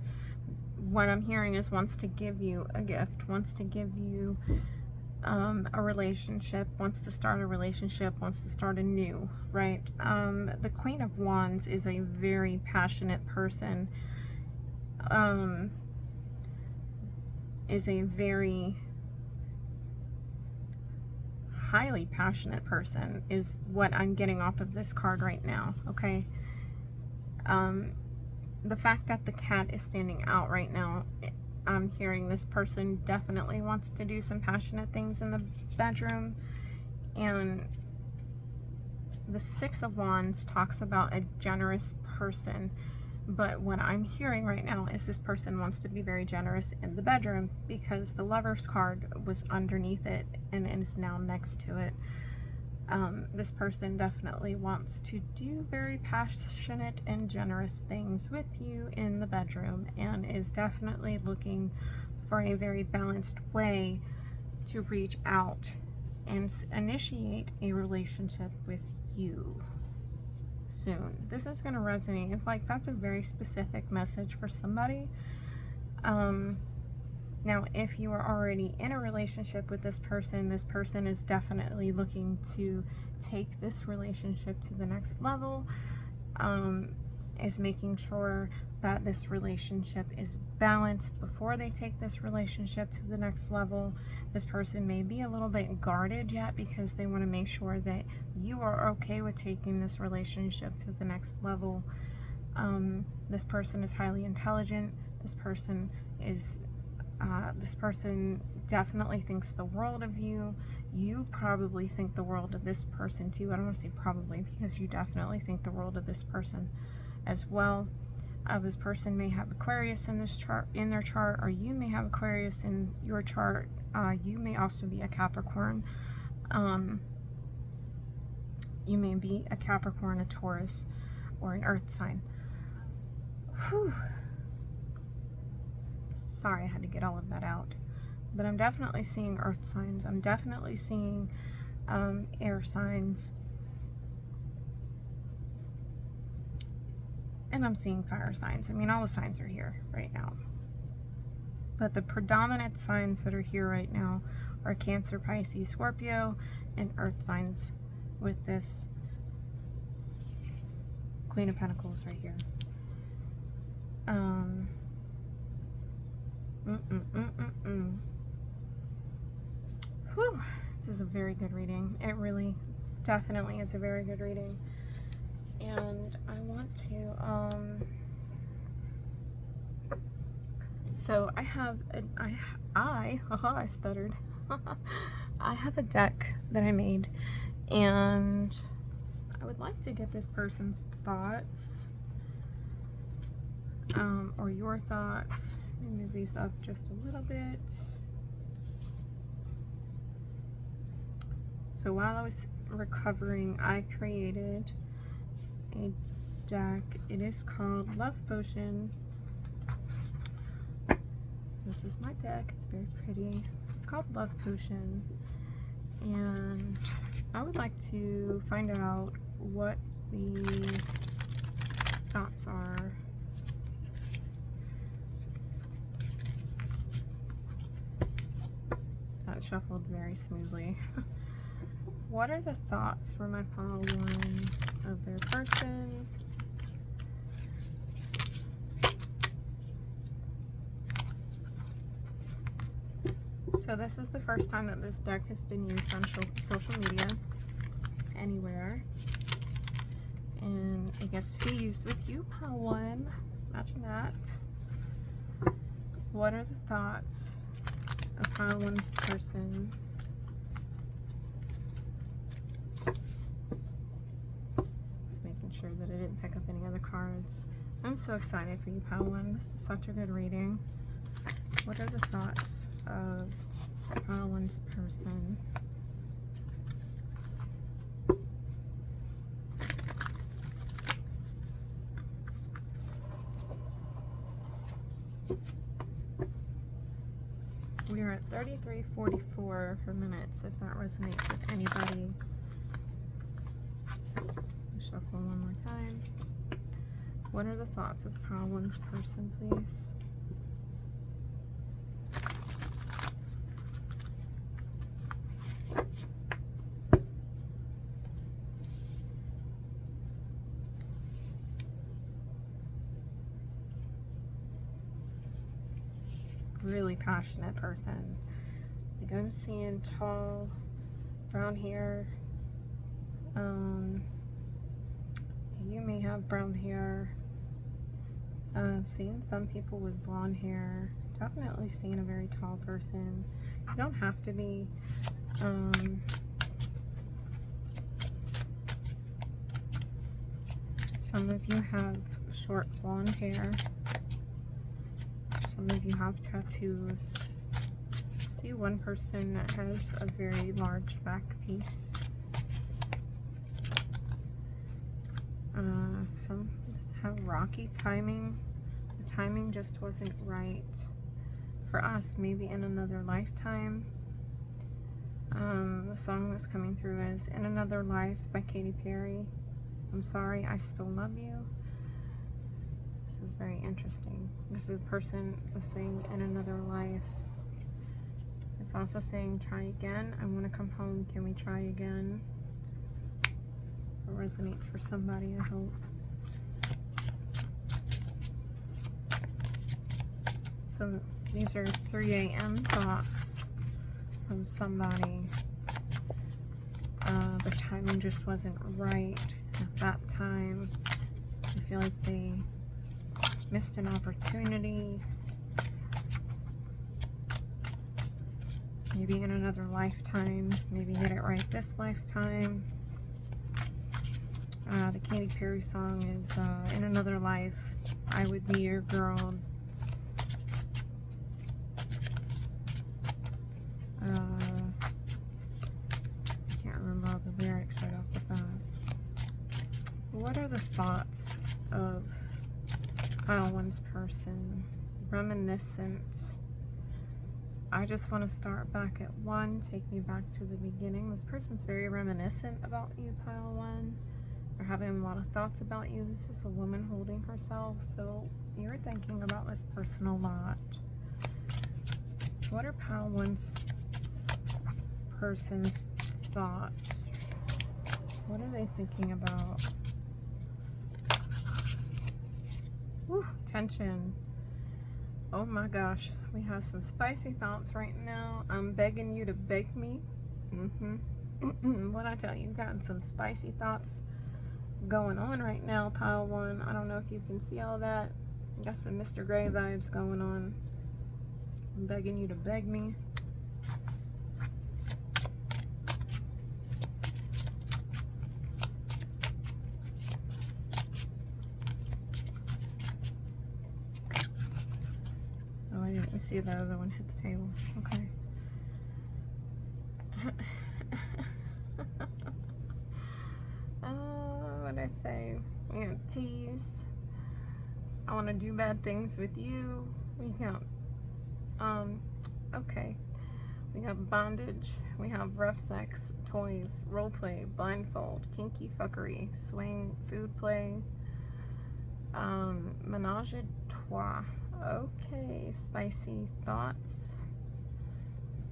what I'm hearing is wants to give you a gift, wants to give you a relationship, wants to start a relationship, wants to start anew, right? The Queen of Wands is a very passionate person, is a very highly passionate person, is what I'm getting off of this card right now, okay? The fact that the cat is standing out right now, I'm hearing this person definitely wants to do some passionate things in the bedroom. And the Six of Wands talks about a generous person, but what I'm hearing right now is this person wants to be very generous in the bedroom, because the Lover's card was underneath it and is now next to it. This person definitely wants to do very passionate and generous things with you in the bedroom, and is definitely looking for a very balanced way to reach out and initiate a relationship with you soon. This is going to resonate. It's like that's a very specific message for somebody. Now, if you are already in a relationship with this person is definitely looking to take this relationship to the next level, is making sure that this relationship is balanced before they take this relationship to the next level. This person may be a little bit guarded yet because they want to make sure that you are okay with taking this relationship to the next level. This person is highly intelligent. This person definitely thinks the world of you. You probably think the world of this person too. I don't want to say probably, because you definitely think the world of this person as well. This person may have Aquarius in this chart, in their chart, or you may have Aquarius in your chart. You may also be a Capricorn. You may be a Capricorn, a Taurus, or an Earth sign. Whew. Sorry, I had to get all of that out. But I'm definitely seeing earth signs. I'm definitely seeing air signs. And I'm seeing fire signs. I mean, all the signs are here right now. But the predominant signs that are here right now are Cancer, Pisces, Scorpio, and earth signs with this Queen of Pentacles right here. Whew. This is a very good reading. It really definitely is a very good reading. And I want to so I have I stuttered. I have a deck that I made, and I would like to get this person's thoughts, or your thoughts. Let me move these up just a little bit. So while I was recovering, I created a deck. It is called Love Potion. This is my deck. It's very pretty. It's called Love Potion. And I would like to find out what the thoughts are. That shuffled very smoothly. What are the thoughts for my pile one of their person? So this is the first time that this deck has been used on social media, anywhere. And it gets to be used with you, pile one. Imagine that. What are the thoughts of pile one's person? Sure that I didn't pick up any other cards. I'm so excited for you, pile one. This is such a good reading. What are the thoughts of pile one's person? We are at 33:44 for minutes, if that resonates with anybody. lifetime? What are the thoughts of pile one's person, please? Really passionate person. Like I'm seeing tall, brown hair. You may have brown hair. Seeing some people with blonde hair. Definitely seeing a very tall person. You don't have to be. Some of you have short blonde hair. Some of you have tattoos. I see one person that has a very large back piece. Some have rocky timing. The timing just wasn't right for us, maybe in another lifetime. The song that's coming through is In Another Life by Katy Perry. I'm sorry, I still love you. This is very interesting. This is a person saying in another life. It's also saying try again. I want to come home. Can we try again? It resonates for somebody, I hope. So these are 3 a.m. thoughts from somebody. The timing just wasn't right at that time. I feel like they missed an opportunity. Maybe in another lifetime. Maybe get it right this lifetime. The Katy Perry song is In Another Life, I Would Be Your Girl. I can't remember all the lyrics right off the bat. What are the thoughts of pile one's person? Reminiscent. I just want to start back at 1. Take me back to the beginning. This person's very reminiscent about you, pile 1. They're having a lot of thoughts about you. This is a woman holding herself, so you're thinking about this person a lot. What are pile 1's person's thoughts? What are they thinking about? Whew, tension. Oh my gosh, we have some spicy thoughts right now. I'm begging you to beg me. What I tell you, got some spicy thoughts going on right now, pile 1. I don't know if you can see all that. Got some Mr. Gray vibes going on. I'm begging you to beg me. Oh, I didn't see the other one hit the table. Okay. What'd I say? We have tease. I want to do bad things with you. We got okay. We have bondage. We have rough sex, toys, role play, blindfold, kinky fuckery, swing, food play, menage a trois. Okay, spicy thoughts.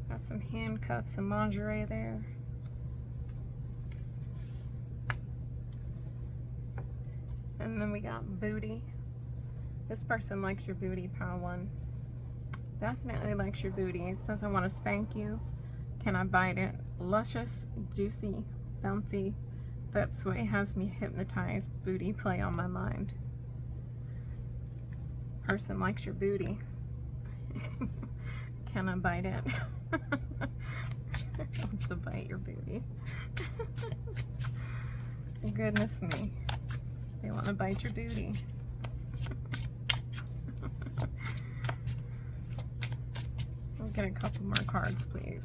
Got some handcuffs and lingerie there. And then we got booty. This person likes your booty, pile 1. Definitely likes your booty. It says, I want to spank you. Can I bite it? Luscious, juicy, bouncy. That sway has me hypnotized. Booty play on my mind. Person likes your booty. Can I bite it? Wants to bite your booty. Goodness me. They want to bite your booty. We'll get a couple more cards, please.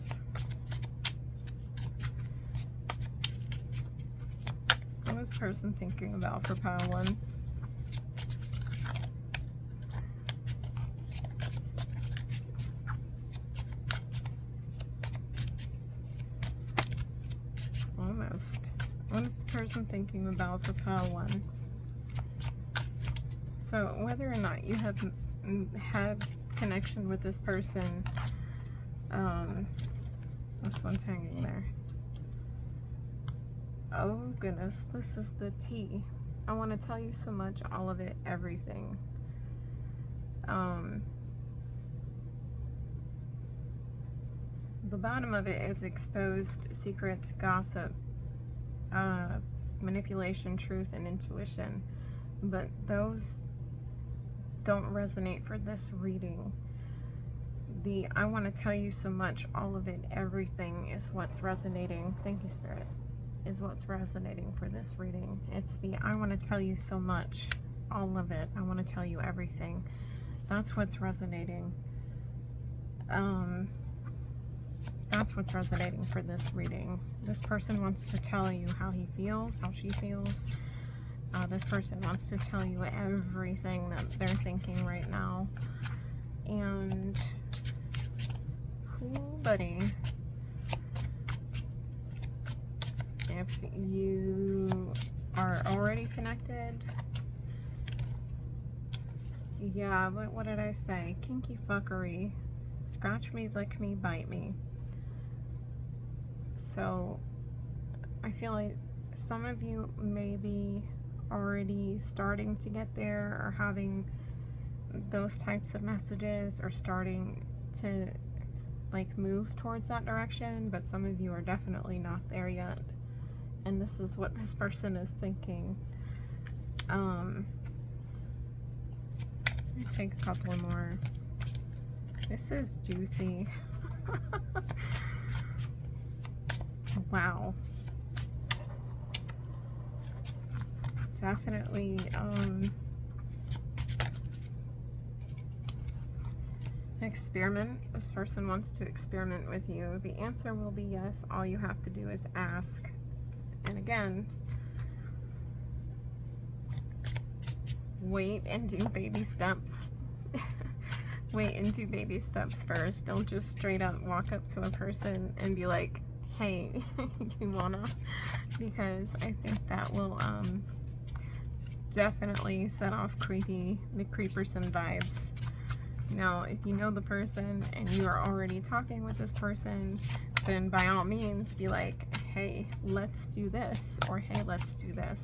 What is this person thinking about for pile 1? Almost. What is the person thinking about for pile 1? So whether or not you have had connection with this person, this one's hanging there. Oh goodness, this is the tea. I want to tell you so much, all of it, everything. The bottom of it is exposed secrets, gossip, manipulation, truth, and intuition. But those don't resonate for this reading. The I want to tell you so much, all of it, everything is what's resonating. Thank you, Spirit. Is what's resonating for this reading. It's the I want to tell you so much, all of it. I want to tell you everything. That's what's resonating. That's what's resonating for this reading. This person wants to tell you how he feels, how she feels. This person wants to tell you everything that they're thinking right now. And, cool, buddy. If you are already connected, yeah, but what did I say? Kinky fuckery. Scratch me, lick me, bite me. So, I feel like some of you may be already starting to get there, or having those types of messages, or starting to like move towards that direction, but some of you are definitely not there yet. And this is what this person is thinking. Let me take a couple more. This is juicy. Wow. Definitely, experiment. This person wants to experiment with you. The answer will be yes. All you have to do is ask. And again, wait and do baby steps. Wait and do baby steps first. Don't just straight up walk up to a person and be like, hey, you wanna? Because I think that will definitely set off creepy McCreeperson vibes. Now, if you know the person and you are already talking with this person, then by all means be like, hey, let's do this, or hey, let's do this,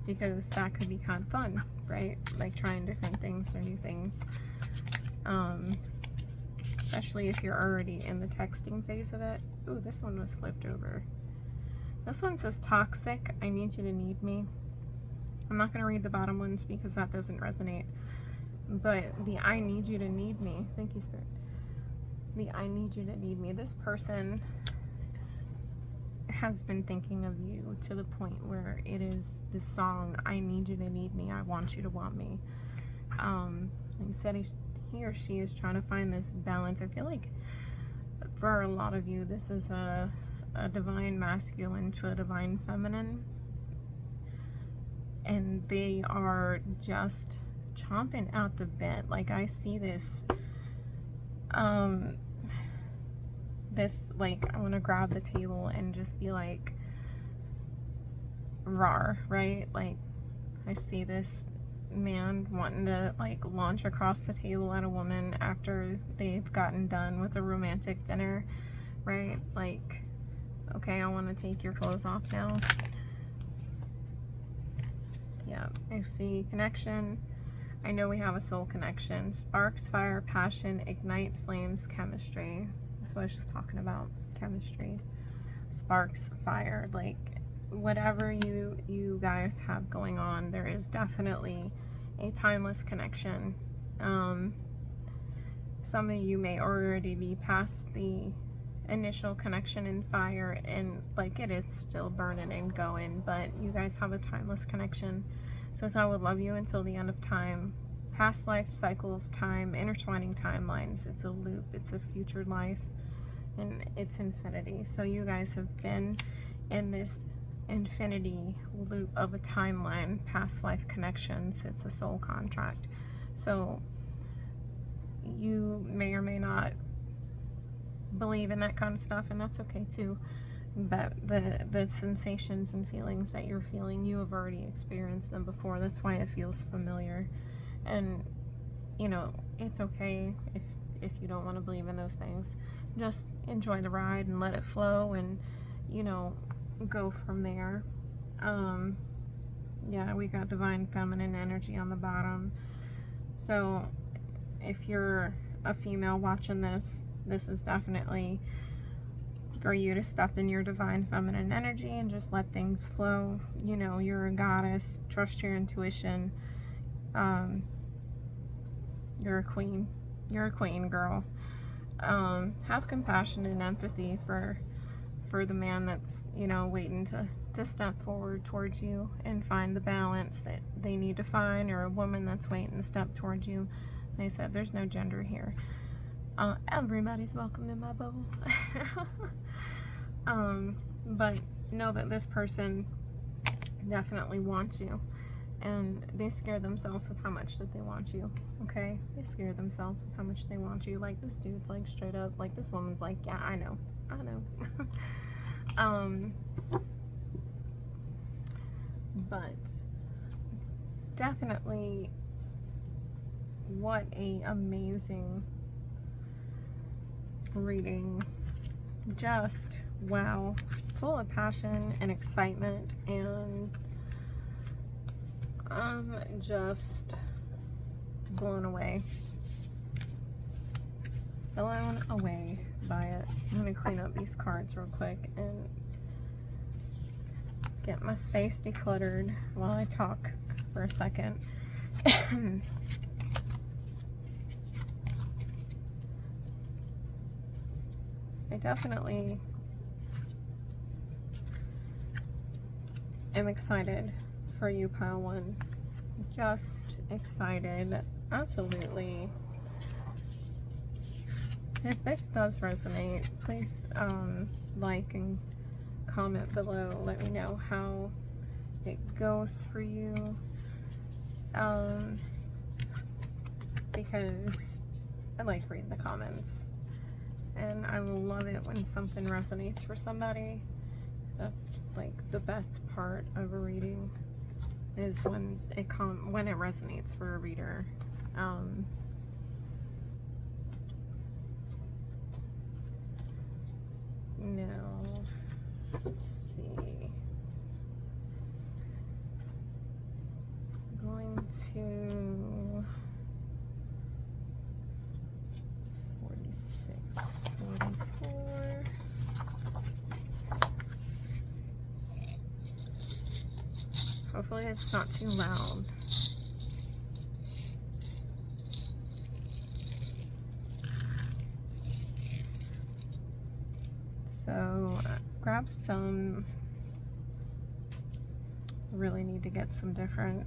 because that could be kind of fun, right? Like trying different things or new things, especially if you're already in the texting phase of it. Ooh, this one was flipped over. This one says toxic, I need you to need me. I'm not going to read the bottom ones because that doesn't resonate. But the I need you to need me. Thank you, Spirit. The I need you to need me. This person has been thinking of you to the point where it is the song, I need you to need me, I want you to want me. Like I said, he or she is trying to find this balance. I feel like for a lot of you, this is a divine masculine to a divine feminine. And they are just chomping out the bit. Like I see this, like I want to grab the table and just be like, rawr, right? Like I see this man wanting to like launch across the table at a woman after they've gotten done with a romantic dinner, right? Like, okay, I want to take your clothes off now. Yeah, I see connection. I know we have a soul connection. Sparks, fire, passion, ignite, flames, chemistry. That's what I was just talking about. Chemistry. Sparks, fire. Like, whatever you guys have going on, there is definitely a timeless connection. Some of you may already be past the initial connection in fire, and like it is still burning and going, but you guys have a timeless connection. Says I would love you until the end of time. Past life cycles, time, intertwining timelines. It's a loop, it's a future life, and it's infinity. So you guys have been in this infinity loop of a timeline, past life connections. It's a soul contract. So you may or may not believe in that kind of stuff, and that's okay too. But the sensations and feelings that you're feeling, you have already experienced them before. That's why it feels familiar. And, you know, it's okay if you don't want to believe in those things. Just enjoy the ride and let it flow, and, you know, go from there. Yeah, we got divine feminine energy on the bottom. So if you're a female watching this, this is definitely for you to step in your divine feminine energy and just let things flow. You know, you're a goddess. Trust your intuition. You're a queen. You're a queen, girl. Have compassion and empathy for the man that's, you know, waiting to step forward towards you and find the balance that they need to find, or a woman that's waiting to step towards you. Like I said, there's no gender here. Everybody's welcome in my bowl. But know that this person definitely wants you, and they scare themselves with how much that they want you. Okay, they scare themselves with how much they want you. Like, this dude's like straight up, like, this woman's like, yeah, I know. But definitely, what a amazing reading. Just wow, full of passion and excitement, and I'm just blown away by it. I'm gonna clean up these cards real quick and get my space decluttered while I talk for a second. I definitely am excited for you, Pile 1. Just excited. Absolutely. If this does resonate, please like and comment below. Let me know how it goes for you. Because I like reading the comments. And I love it when something resonates for somebody. That's like the best part of a reading, is when it resonates for a reader. Now, let's see. I'm going to 46, 44. Hopefully it's not too loud. So grab some, really need to get some different,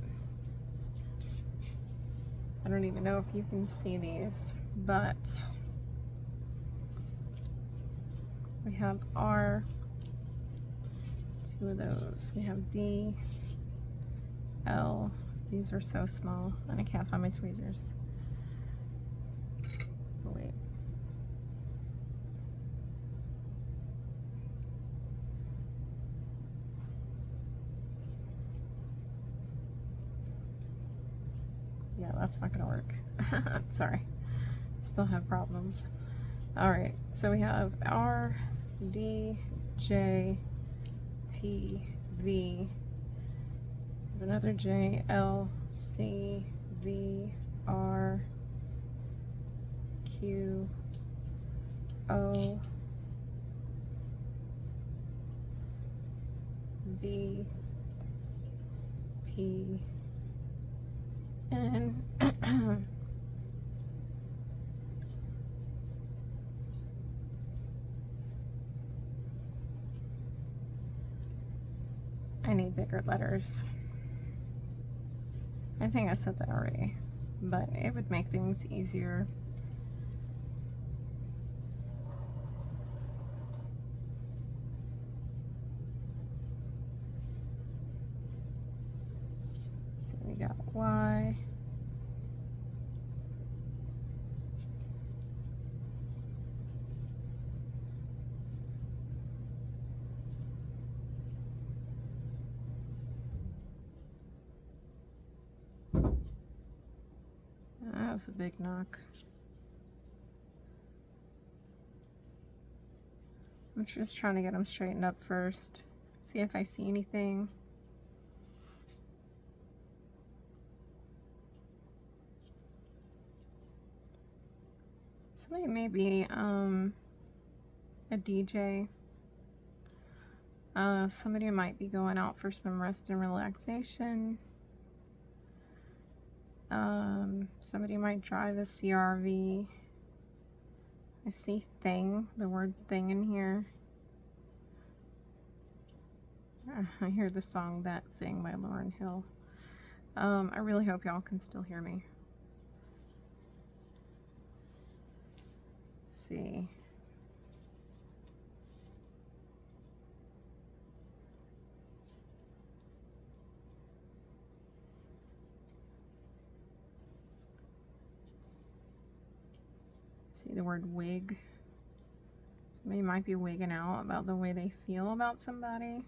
I don't even know if you can see these, but we have R, 2 of those. We have D, L, these are so small, and I can't find my tweezers. Oh, wait. Yeah, that's not gonna work. Sorry, still have problems. All right, so we have R, D, J, T, V, another J, L, C, V, R, Q, O, B, P, N, I need bigger letters. I think I said that already, but it would make things easier. So we got Y. That was a big knock. I'm just trying to get them straightened up first. See if I see anything. Somebody may be a DJ. Somebody might be going out for some rest and relaxation. Somebody might drive a CRV. I see thing, the word thing in here. I hear the song That Thing by Lauryn Hill. I really hope y'all can still hear me. Let's see. See the word wig. Somebody might be wigging out about the way they feel about somebody.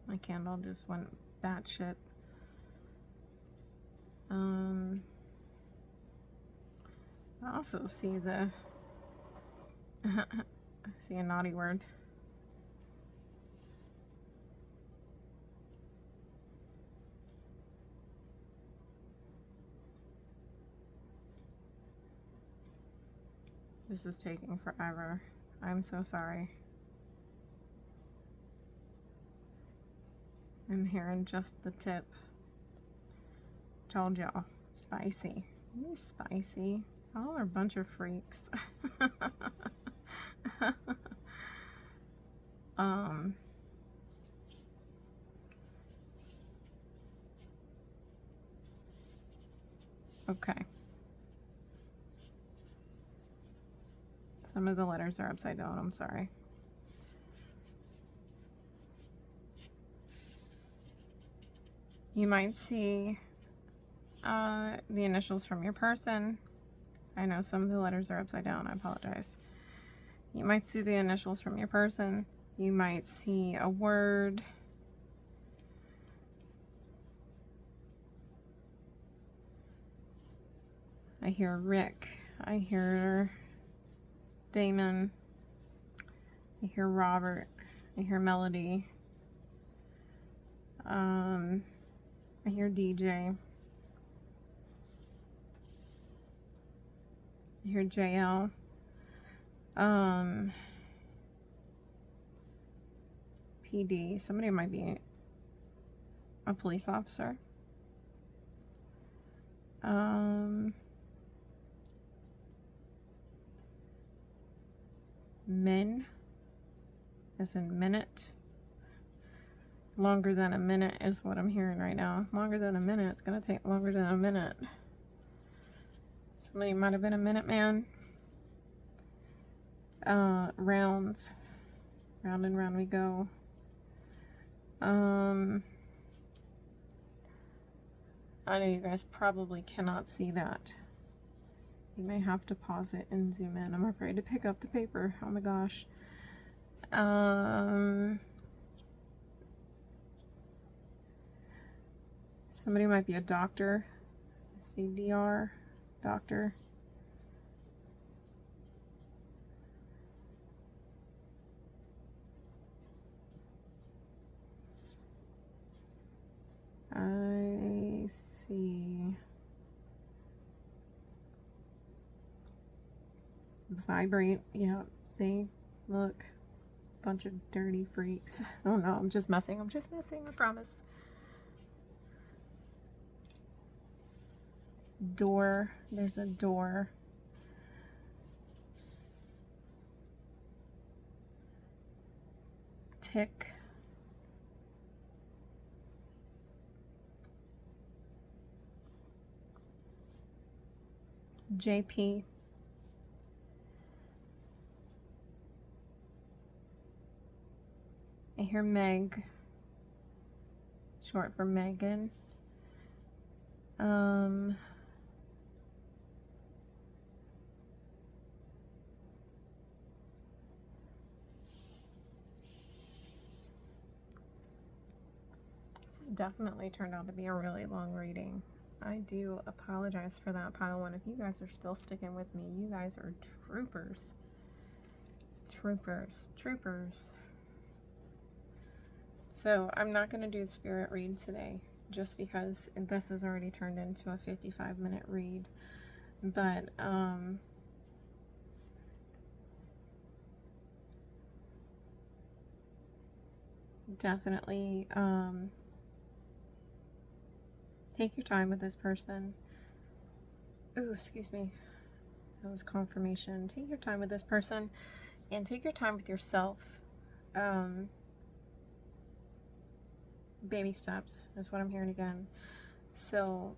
My candle just went batshit. I also see the I see a naughty word. This is taking forever. I'm so sorry. I'm hearing just the tip. Told y'all. Spicy. Ooh, spicy. Y'all are a bunch of freaks. Okay. Some of the letters are upside down. I'm sorry. You might see the initials from your person. I know some of the letters are upside down. I apologize. You might see the initials from your person. You might see a word. I hear Rick. I hear Damon. I hear Robert. I hear Melody. I hear DJ. I hear JL. PD. Somebody might be a police officer. Min, as in minute. Longer than a minute is what I'm hearing right now. Longer than a minute. It's gonna take longer than a minute. Somebody might have been a minute man. Rounds. Round and round we go. I know you guys probably cannot see that. You may have to pause it and zoom in. I'm afraid to pick up the paper. Oh my gosh. Somebody might be a doctor. CDR, doctor. I see. Vibrate. Yeah, see? Look. Bunch of dirty freaks. Oh no, I'm just messing. I'm just messing, I promise. Door. There's a door. Tick. JP. I hear Meg, short for Megan. definitely turned out to be a really long reading. I do apologize for that, pile one. If you guys are still sticking with me, you guys are troopers. Troopers. Troopers. So I'm not going to do the spirit read today, just because this has already turned into a 55-minute read. But, definitely, take your time with this person. Ooh, excuse me. That was confirmation. Take your time with this person, and take your time with yourself. Baby steps is what I'm hearing again. So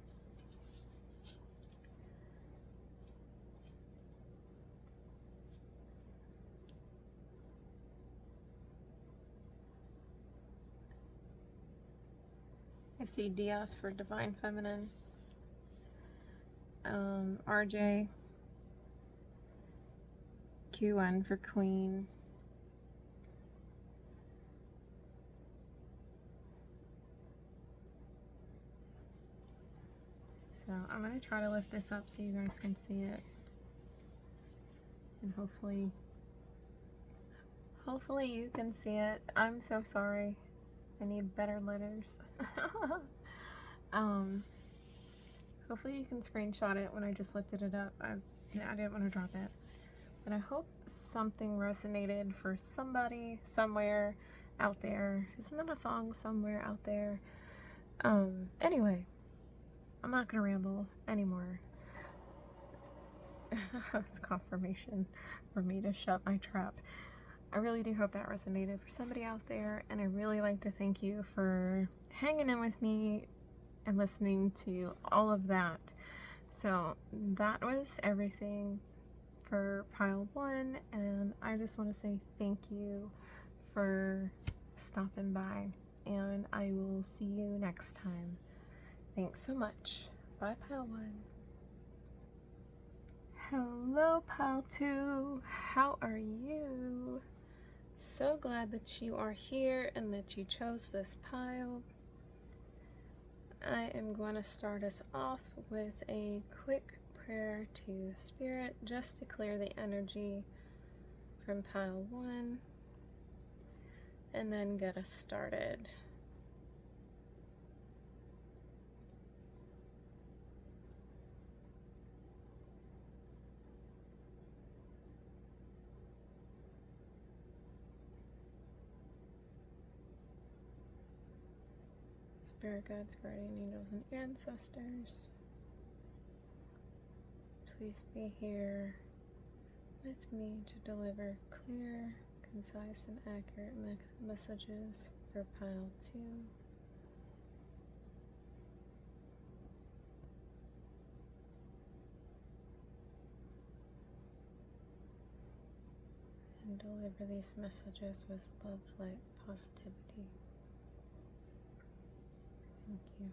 I see DF for Divine Feminine, RJ, QN for Queen, so I'm going to try to lift this up so you guys can see it, and hopefully you can see it. I'm so sorry. I need better letters. Hopefully you can screenshot it when I just lifted it up. I didn't want to drop it. But I hope something resonated for somebody somewhere out there. Isn't that a song, Somewhere Out There? Anyway, I'm not gonna ramble anymore. It's confirmation for me to shut my trap. I really do hope that resonated for somebody out there, and I really like to thank you for hanging in with me and listening to all of that. So that was everything for pile one, and I just want to say thank you for stopping by, and I will see you next time. Thanks so much. Bye, pile one. Hello, pile two. How are you? So glad that you are here and that you chose this pile. I am going to start us off with a quick prayer to Spirit, just to clear the energy from pile one, and then get us started. Spirit guides, guardian angels, and ancestors, please be here with me to deliver clear, concise, and accurate messages for pile two. And deliver these messages with love, light, positivity. Thank you.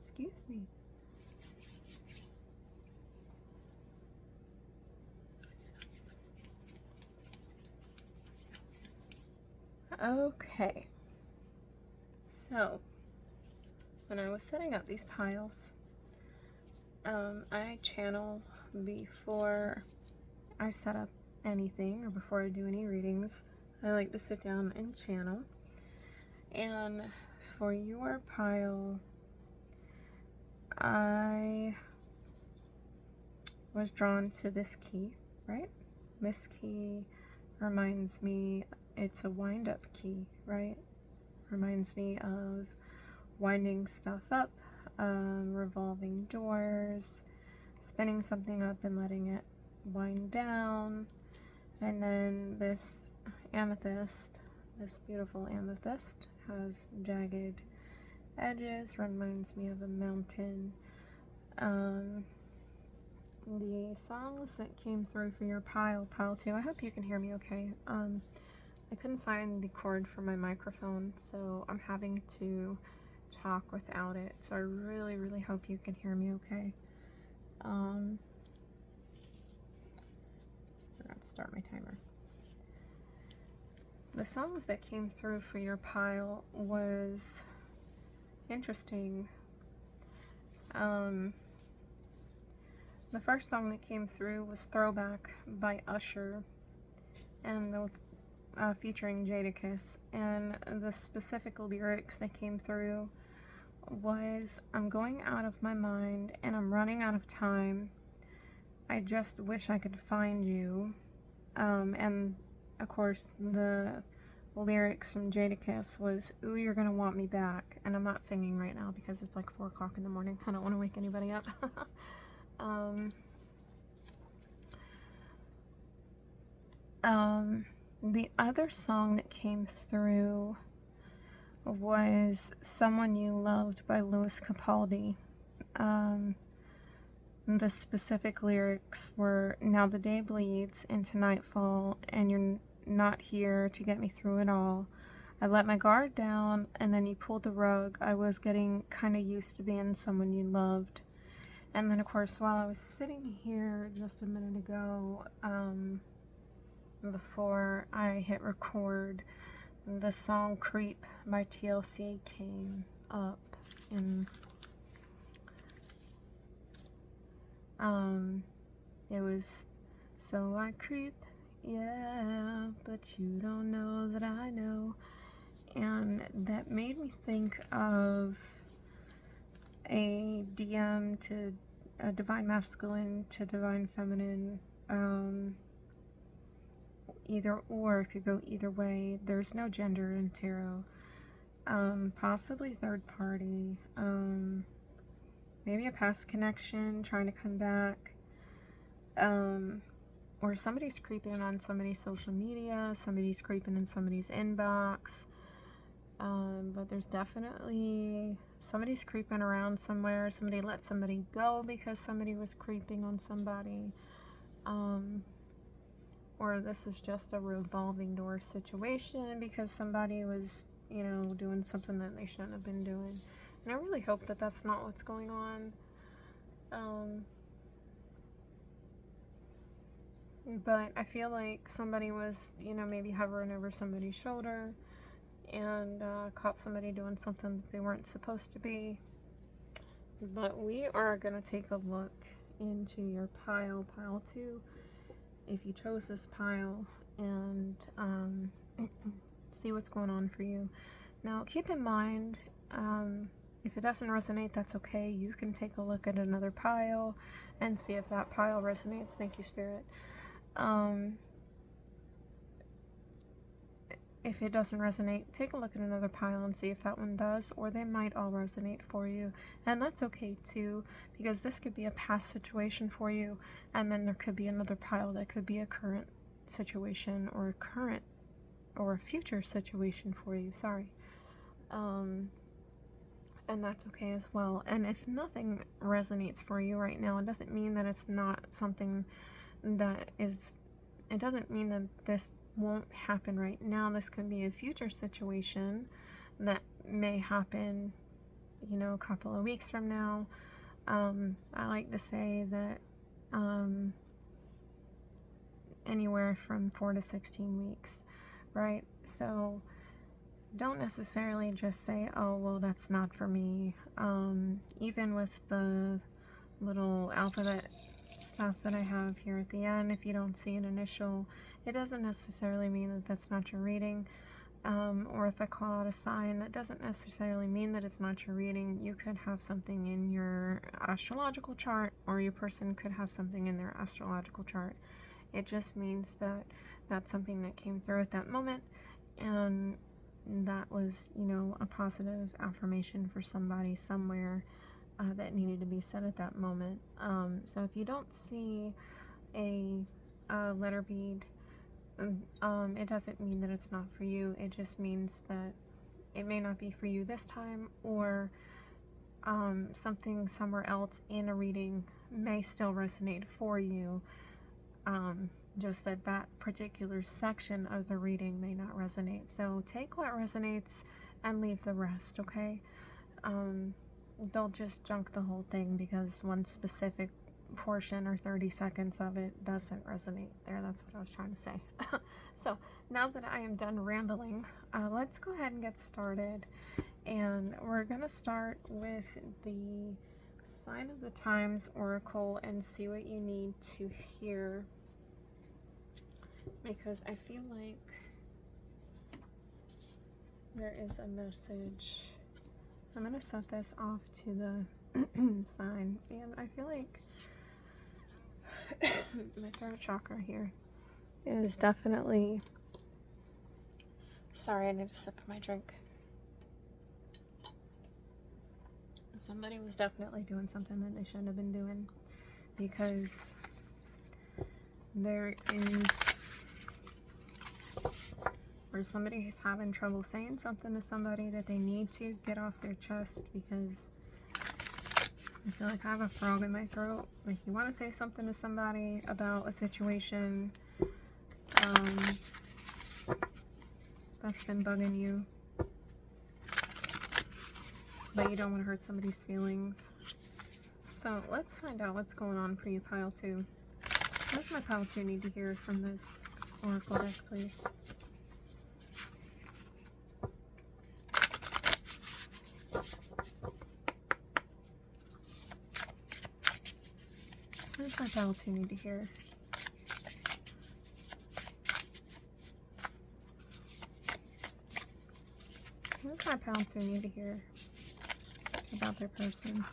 Excuse me. Okay. So, when I was setting up these piles, I channel before I set up anything or before I do any readings. I like to sit down and channel. And for your pile, I was drawn to this key, right? This key reminds me, it's a wind-up key, right? Reminds me of winding stuff up, revolving doors, spinning something up and letting it wind down. And then this amethyst, this beautiful amethyst, has jagged edges, reminds me of a mountain. The songs that came through for your pile two, I hope you can hear me okay. I couldn't find the cord for my microphone, so I'm having to talk without it, so I really hope you can hear me okay. start my timer. The songs that came through for your pile was interesting. The first song that came through was Throwback by Usher, and featuring Jadakiss, and the specific lyrics that came through was, I'm going out of my mind and I'm running out of time. I just wish I could find you. And of course the lyrics from Jadakiss was, ooh, you're gonna want me back. And I'm not singing right now because it's like 4 o'clock in the morning. I don't want to wake anybody up. The other song that came through was Someone You Loved by Louis Capaldi. The specific lyrics were, now the day bleeds into nightfall and you're not here to get me through it all. I let my guard down and then you pulled the rug. I was getting kind of used to being someone you loved. And then of course, while I was sitting here just a minute ago, before I hit record, the song Creep by TLC came up, and it was, so I creep, yeah, but you don't know that I know. And that made me think of a DM to a divine masculine to divine feminine. Either or, it could go either way. There's no gender in tarot. Possibly third party. Maybe a past connection trying to come back. Or somebody's creeping on somebody's social media. Somebody's creeping in somebody's inbox. But there's definitely somebody's creeping around somewhere. Somebody let somebody go because somebody was creeping on somebody. Or this is just a revolving door situation because somebody was, you know, doing something that they shouldn't have been doing. And I really hope that that's not what's going on. But I feel like somebody was, you know, maybe hovering over somebody's shoulder and caught somebody doing something that they weren't supposed to be. But we are going to take a look into your pile 2. If you chose this pile, and see what's going on for you. Now keep in mind, if it doesn't resonate, that's okay. You can take a look at another pile and see if that pile resonates. Thank you, Spirit. If it doesn't resonate, take a look at another pile and see if that one does, or they might all resonate for you. And that's okay too, because this could be a past situation for you, and then there could be another pile that could be a current situation or a future situation for you. Sorry. And that's okay as well. And if nothing resonates for you right now, it doesn't mean that it's not something that is, it doesn't mean that this won't happen right now. This could be a future situation that may happen, you know, a couple of weeks from now. I like to say that anywhere from 4 to 16 weeks, right? So don't necessarily just say, oh, well, that's not for me. Even with the little alphabet stuff that I have here at the end, if you don't see an initial, it doesn't necessarily mean that that's not your reading. Or if I call out a sign, that doesn't necessarily mean that it's not your reading. You could have something in your astrological chart, or your person could have something in their astrological chart. It just means that that's something that came through at that moment, and that was, you know, a positive affirmation for somebody somewhere that needed to be said at that moment. So if you don't see a letter bead, it doesn't mean that it's not for you. It just means that it may not be for you this time, or something somewhere else in a reading may still resonate for you. Just that that particular section of the reading may not resonate. So take what resonates and leave the rest, okay? Don't just junk the whole thing because one specific portion or 30 seconds of it doesn't resonate there. That's what I was trying to say. So now that I am done rambling, let's go ahead and get started. And we're going to start with the Sign of the Times Oracle and see what you need to hear. Because I feel like there is a message. I'm going to set this off to the sign, and I feel like my throat chakra here is definitely, sorry, I need a sip of my drink. Somebody was definitely doing something that they shouldn't have been doing, because there is, or somebody is having trouble saying something to somebody that they need to get off their chest, because I feel like I have a frog in my throat. Like, you want to say something to somebody about a situation that's been bugging you, but you don't want to hurt somebody's feelings. So let's find out what's going on for you, pile 2. What does my pile 2 need to hear from this oracle deck, please? What does my pile 2 need to hear? What does my pile 2 need to hear about their person?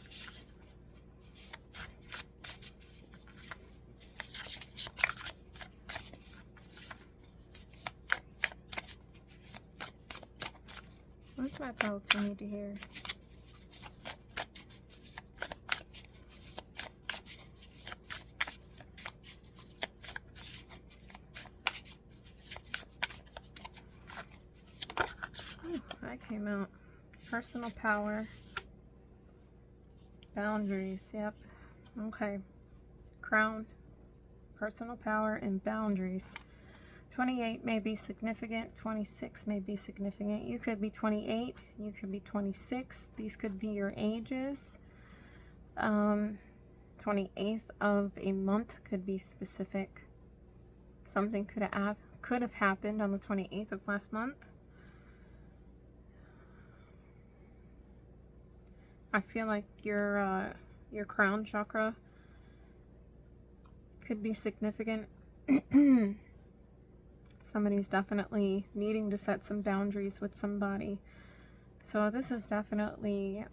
What does my pile 2 need to hear? That came out. Personal power. Boundaries. Yep. Okay. Crown. Personal power and boundaries. 28 may be significant. 26 may be significant. You could be 28. You could be 26. These could be your ages. 28th of a month could be specific. Something could have happened on the 28th of last month. I feel like your crown chakra could be significant. Somebody's definitely needing to set some boundaries with somebody. So this is definitely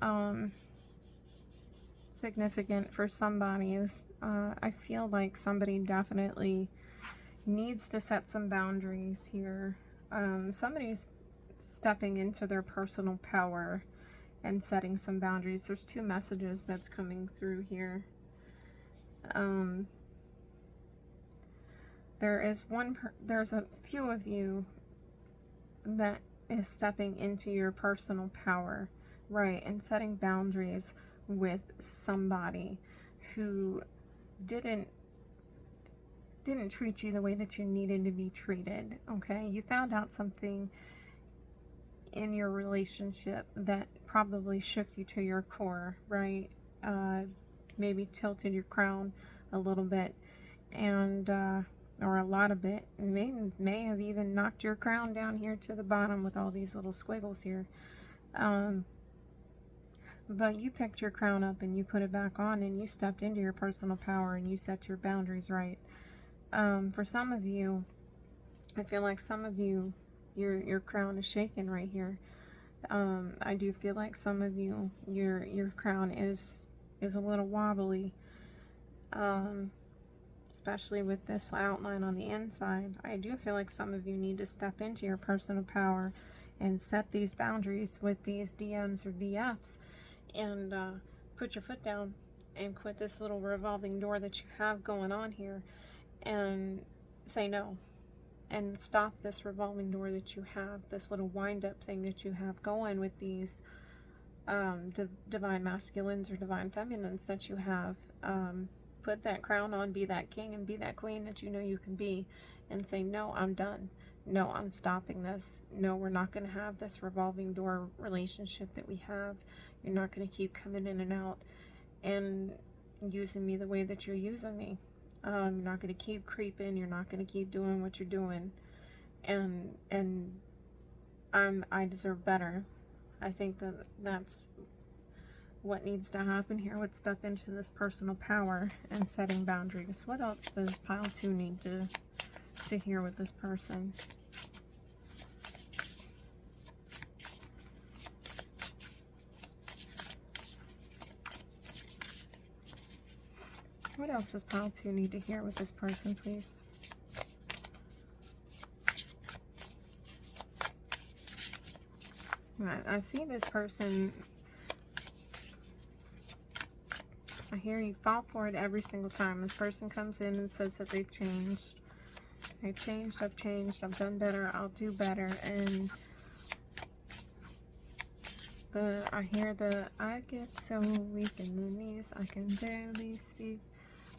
significant for somebody. I feel like somebody definitely needs to set some boundaries here. Somebody's stepping into their personal power and setting some boundaries. There's 2 messages that's coming through here. There's a few of you that is stepping into your personal power, right, and setting boundaries with somebody who didn't treat you the way that you needed to be treated. Okay, you found out something in your relationship that probably shook you to your core, right? Maybe tilted your crown a little bit, and or a lot of it. May have even knocked your crown down here to the bottom with all these little squiggles here. But you picked your crown up and you put it back on, and you stepped into your personal power and you set your boundaries right. For some of you, I feel like some of you, your crown is shaking right here. I do feel like some of you, your crown is a little wobbly, especially with this outline on the inside. I do feel like some of you need to step into your personal power and set these boundaries with these DMs or DFs, and put your foot down and quit this little revolving door that you have going on here, and say no. And stop this revolving door that you have, this little wind-up thing that you have going with these divine masculines or divine feminines that you have. Put that crown on, be that king and be that queen that you know you can be, and say, no, I'm done. No, I'm stopping this. No, we're not going to have this revolving door relationship that we have. You're not going to keep coming in and out. And using me the way that you're using me. You're not going to keep creeping. You're not going to keep doing what you're doing. And I deserve better. I think that that's what needs to happen here. Would step into this personal power and setting boundaries. What else does pile 2 need to hear with this person? What else does pile 2 need to hear with this person, please? I see this person. I hear you fall for it every single time. This person comes in and says that they've changed. I've changed, I've done better, I'll do better. And I hear I get so weak in the knees, I can barely speak,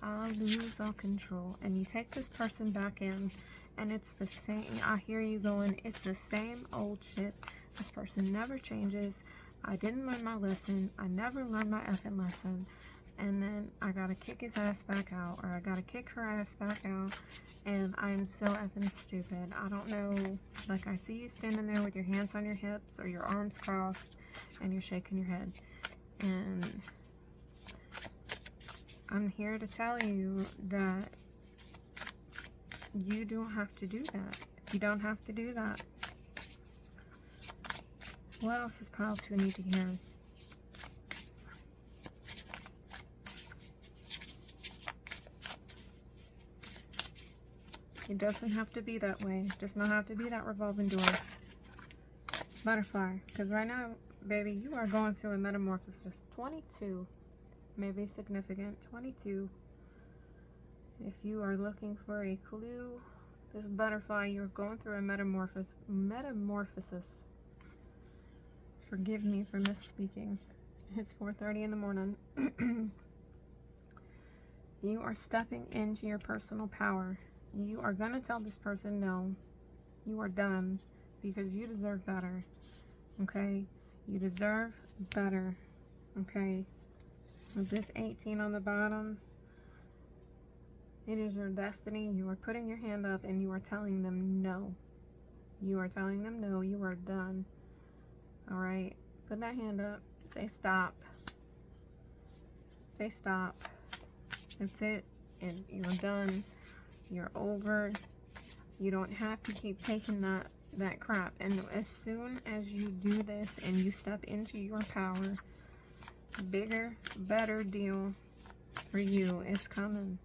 I'll lose all control. And you take this person back in, and it's the same. I hear you going, it's the same old shit. This person never changes. I didn't learn my lesson. I never learned my effing lesson. And then I gotta kick his ass back out, or I gotta kick her ass back out, and I'm so effing stupid. I don't know, like, I see you standing there with your hands on your hips or your arms crossed, and you're shaking your head. And I'm here to tell you that you don't have to do that. You don't have to do that. What else does pile 2 need to hear? It doesn't have to be that way. It does not have to be that revolving door. Butterfly. Because right now, baby, you are going through a metamorphosis. 22 may be significant. 22. If you are looking for a clue, this butterfly, you're going through a metamorphosis. Forgive me for misspeaking. It's 4:30 in the morning. You are stepping into your personal power. You are going to tell this person no. You are done, because you deserve better. Okay? You deserve better. Okay? With this 18 on the bottom, it is your destiny. You are putting your hand up and you are telling them no. You are telling them no. You are done. Alright? Put that hand up. Say stop. Say stop. That's it. And you're done. You're over. You don't have to keep taking that crap. And as soon as you do this and you step into your power, bigger, better deal for you is coming.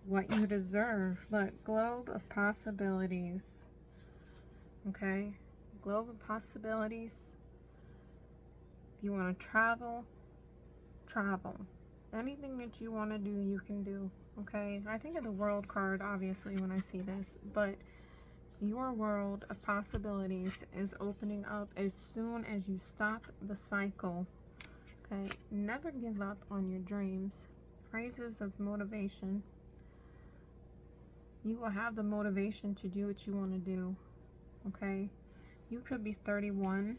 What you deserve. Look, globe of possibilities. Okay? Globe of possibilities. If you want to travel, travel. Anything that you want to do, you can do. Okay? I think of the world card, obviously, when I see this. But your world of possibilities is opening up as soon as you stop the cycle. Okay? Never give up on your dreams. Phrases of motivation. You will have the motivation to do what you want to do. Okay? You could be 31.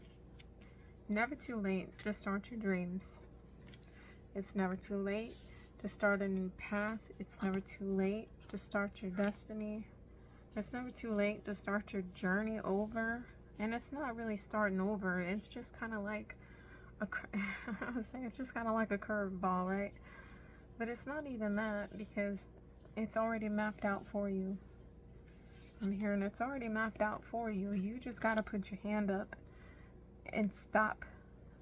Never too late to start your dreams. It's never too late to start a new path. It's never too late to start your destiny. It's never too late to start your journey over. And it's not really starting over. It's just kind of like I would say it's just kind of like a curveball, right? But it's not even that, because it's already mapped out for you. I'm hearing it's already mapped out for you. You just got to put your hand up and stop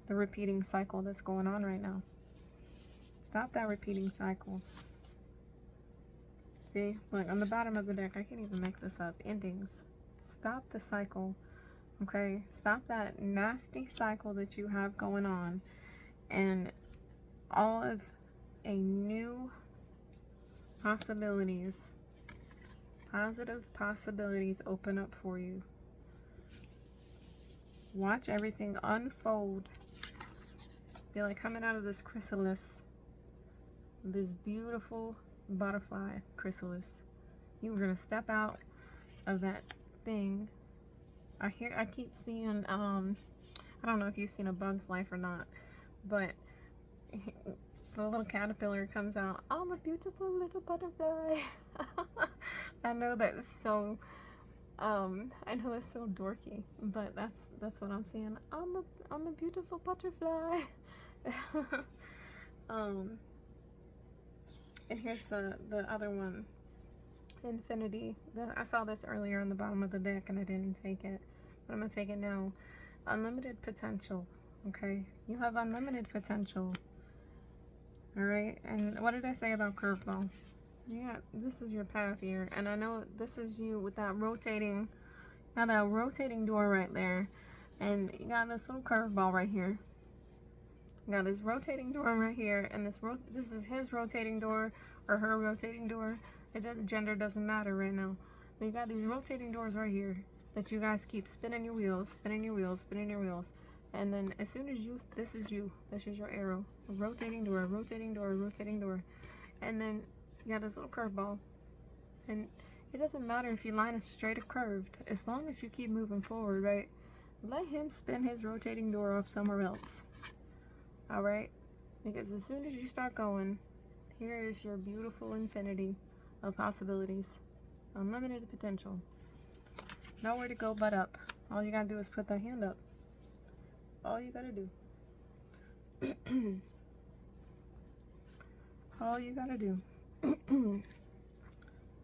the repeating cycle that's going on right now. Stop that repeating cycle. See, look, on the bottom of the deck, I can't even make this up. Endings. Stop the cycle. Okay? Stop that nasty cycle that you have going on. And all of a new possibilities, positive possibilities open up for you. Watch everything unfold. Feel like coming out of this chrysalis, this beautiful butterfly chrysalis. You were gonna step out of that thing. I keep seeing, I don't know if you've seen A Bug's Life or not, but the little caterpillar comes out. I'm a beautiful little butterfly. I know that's so, I know it's so dorky, but that's what I'm saying. I'm a beautiful butterfly. And here's the other one, Infinity. I saw this earlier on the bottom of the deck and I didn't take it, but I'm gonna take it now. Unlimited potential. Okay, you have unlimited potential. All right, and what did I say about curveball? Yeah, this is your path here, and I know this is you with that rotating, now that rotating door right there, and you got this little curveball right here. You got this rotating door right here, and this is his rotating door or her rotating door. Gender doesn't matter right now. But you got these rotating doors right here that you guys keep spinning your wheels, spinning your wheels, spinning your wheels. And then as soon as this is your arrow. Rotating door, rotating door, rotating door. And then you got this little curveball. And it doesn't matter if your line is straight or curved, as long as you keep moving forward, right? Let him spin his rotating door off somewhere else. Alright? Because as soon as you start going, here is your beautiful infinity of possibilities. Unlimited potential. Nowhere to go but up. All you gotta do is put that hand up. All you gotta do. All you gotta do.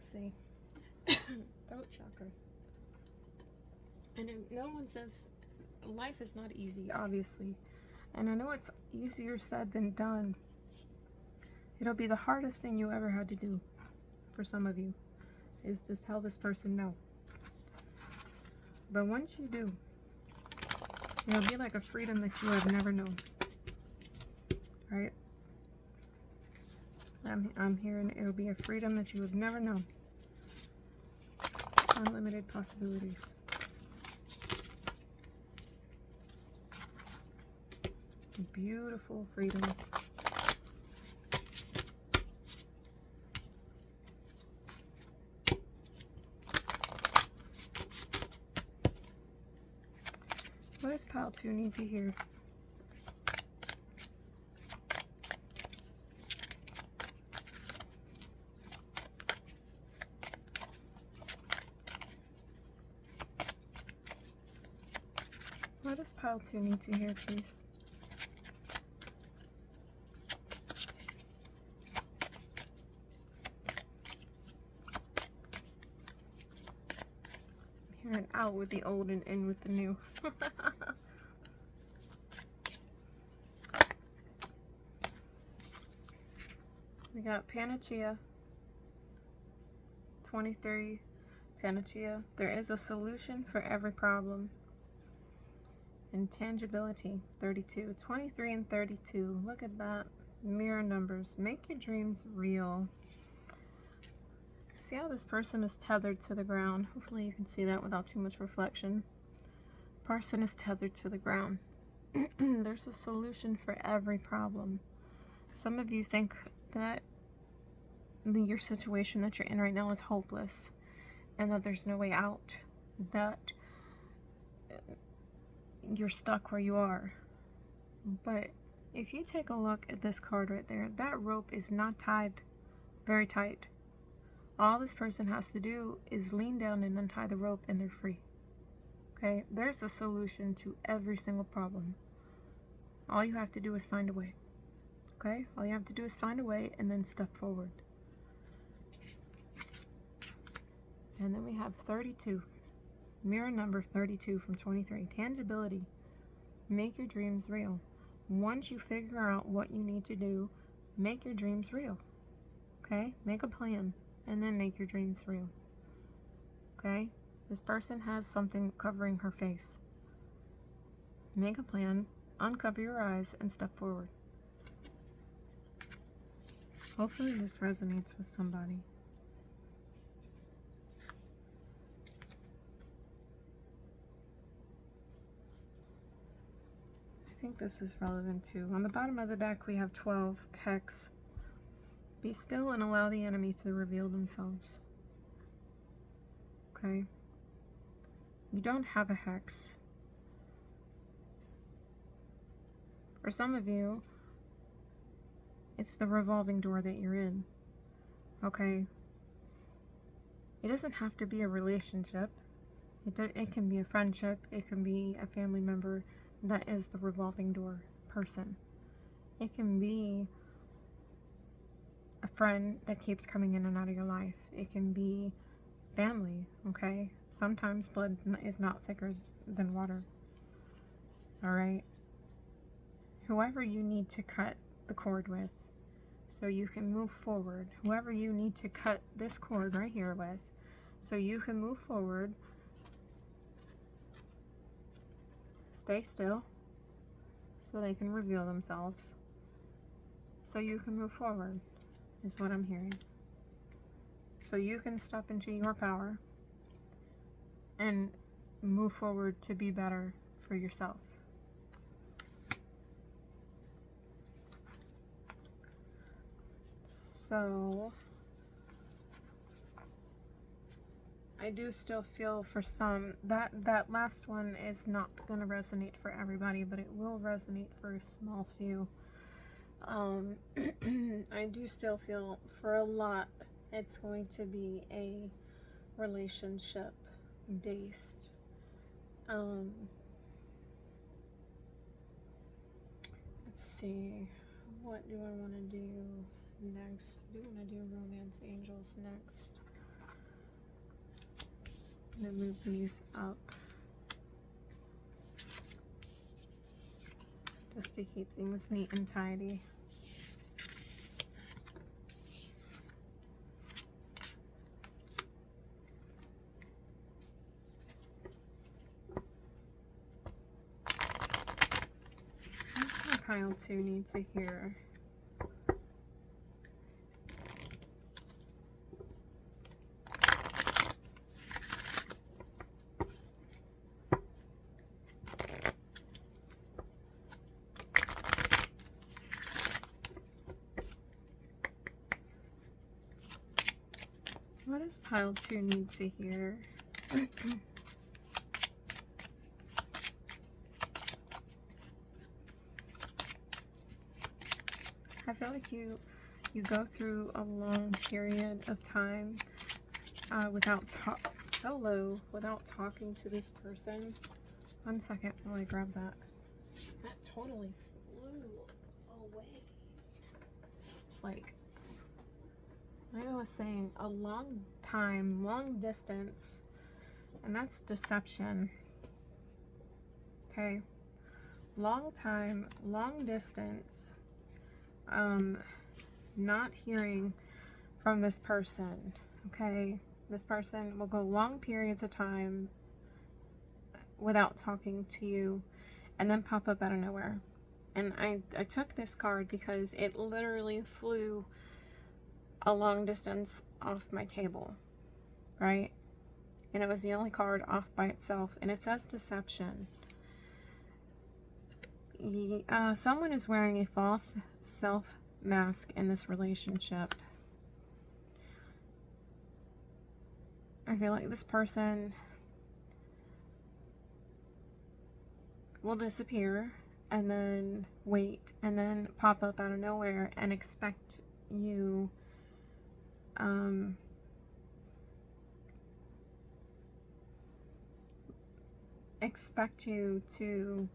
See. Throat chakra. And no one says life is not easy, obviously. And I know it's easier said than done. It'll be the hardest thing you ever had to do for some of you, is to tell this person no. But once you do, it'll be like a freedom that you have never known. Right? I'm hearing it'll be a freedom that you have never known. Unlimited possibilities. Beautiful freedom. What does pile 2 need to hear? What does pile 2 need to hear, please? I'm hearing out with the old and in with the new. We got Panacea, 23, Panacea. There is a solution for every problem. Intangibility, 32, 23 and 32. Look at that. Mirror numbers. Make your dreams real. See how this person is tethered to the ground? Hopefully you can see that without too much reflection. Person is tethered to the ground. There's a solution for every problem. Some of you think that your situation that you're in right now is hopeless and that there's no way out, that you're stuck where you are. But if you take a look at this card right there, that rope is not tied very tight. All this person has to do is lean down and untie the rope and they're free. Okay, there's a solution to every single problem. All you have to do is find a way. Okay, all you have to do is find a way and then step forward. And then we have 32. Mirror number 32 from 23. Tangibility. Make your dreams real. Once you figure out what you need to do, make your dreams real. Okay? Make a plan and then make your dreams real. Okay? This person has something covering her face. Make a plan, uncover your eyes, and step forward. Hopefully this resonates with somebody. I think this is relevant too. On the bottom of the deck we have 12, Hex. Be still and allow the enemy to reveal themselves. Okay? You don't have a hex. For some of you, It's the revolving door that you're in. Okay? It doesn't have to be a relationship. It can be a friendship. It can be a family member. That is the revolving door person. It can be a friend that keeps coming in and out of your life. It can be family, okay? Sometimes blood is not thicker than water. Alright? Whoever you need to cut the cord with so you can move forward. Whoever you need to cut this cord right here with so you can move forward. Stay still so they can reveal themselves. So you can move forward is what I'm hearing. So you can step into your power and move forward to be better for yourself. So I do still feel for some that last one is not going to resonate for everybody, but it will resonate for a small few. I do still feel for a lot it's going to be a relationship based. Let's see, what do I want to do next? I do want to do romance angels next. I'm going to move these up just to keep things neat and tidy. Pile 2 needs to hear. What does pile 2 need to hear? I feel like you go through a long period of time without talking to this person. 1 second while I grab that. That totally flew away. Like I was saying, a long time, long distance, and that's deception. Okay? Long time, long distance. Not hearing from this person, okay? This person will go long periods of time without talking to you and then pop up out of nowhere. And I took this card because it literally flew a long distance off my table, right? And it was the only card off by itself, and it says deception. Someone is wearing a false self mask in this relationship. I feel like this person will disappear and then wait and then pop up out of nowhere and expect you to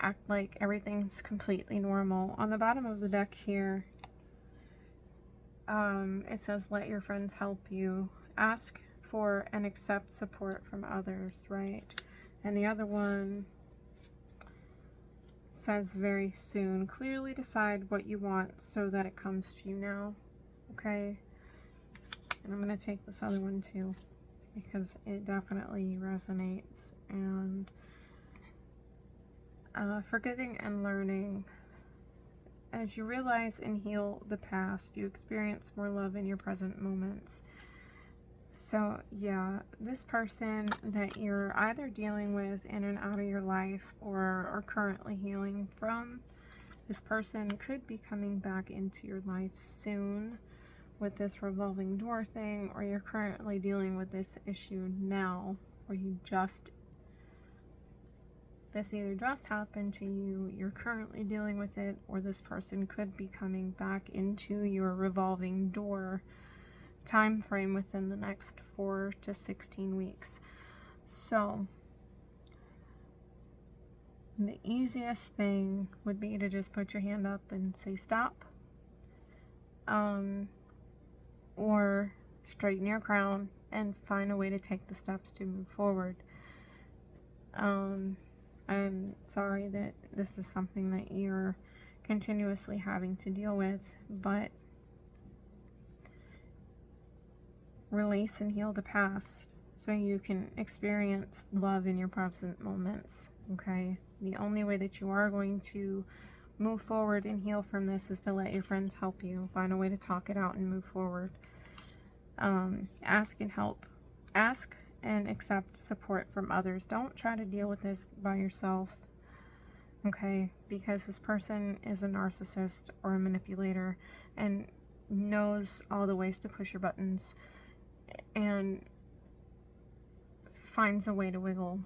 act like everything's completely normal. On the bottom of the deck here, it says, let your friends help you. Ask for and accept support from others, right? And the other one says, very soon. Clearly decide what you want so that it comes to you now, okay? And I'm going to take this other one too, because it definitely resonates. And forgiving and learning. As you realize and heal the past, you experience more love in your present moments. So yeah, this person that you're either dealing with in and out of your life or are currently healing from, this person could be coming back into your life soon with this revolving door thing, or you're currently dealing with this issue now, or you just this either just happened to you, you're currently dealing with it, or this person could be coming back into your revolving door time frame within the next 4 to 16 weeks. So the easiest thing would be to just put your hand up and say stop, or straighten your crown and find a way to take the steps to move forward. I'm sorry that this is something that you're continuously having to deal with, but release and heal the past so you can experience love in your present moments, okay? The only way that you are going to move forward and heal from this is to let your friends help you. Find a way to talk it out and move forward. Ask and help. Ask and accept support from others. Don't try to deal with this by yourself, okay? Because this person is a narcissist or a manipulator and knows all the ways to push your buttons and finds a way to wiggle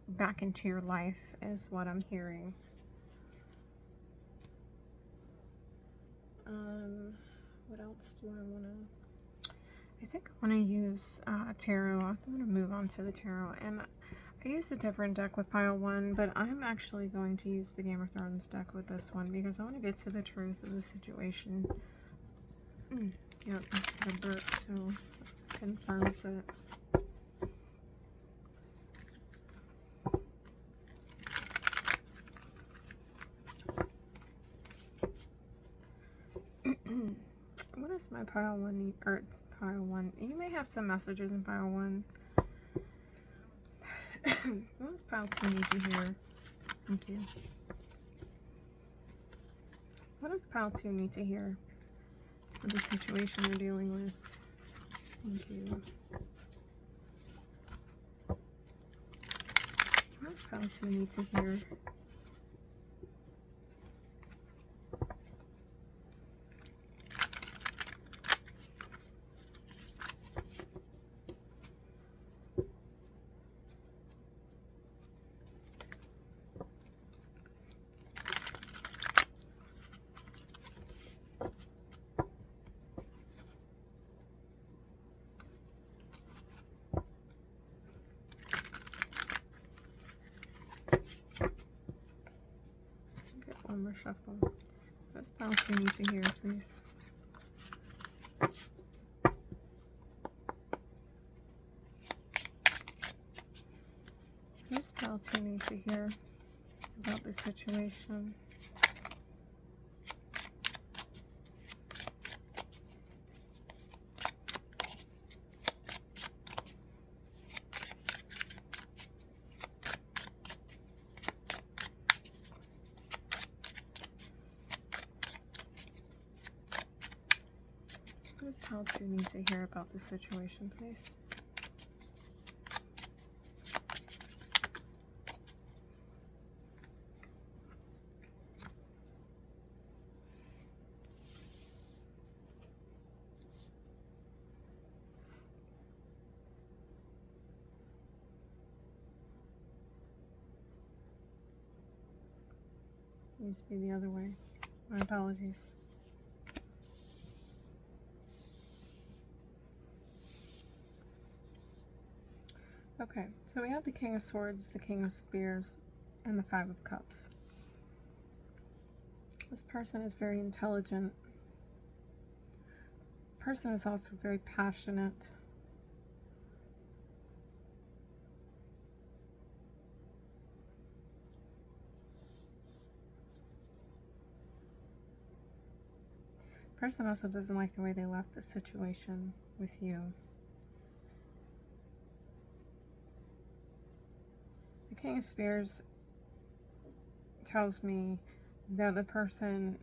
back into your life, is what I'm hearing. What else do I want to... I think I want to use tarot. I want to move on to the tarot. And I used a different deck with pile 1, but I'm actually going to use the Game of Thrones deck with this one because I want to get to the truth of the situation. Yep, it's got a burp, so confirms it. What is my pile 1, or pile 1? You may have some messages in pile 1. What does pile 2 need to hear? Thank you. What does pile 2 need to hear for the situation they're dealing with? Thank you. What does pile 2 need to hear? One more shuffle. What does pile 2 need to hear, please? What does pile 2 need to hear about this situation? What does pile 2 need to hear about this situation, please? It needs to be the other way. My apologies. Okay, so we have the King of Swords, the King of Spears, and the Five of Cups. This person is very intelligent. Person is also very passionate. Person also doesn't like the way they left the situation with you. The King of Spears tells me that the person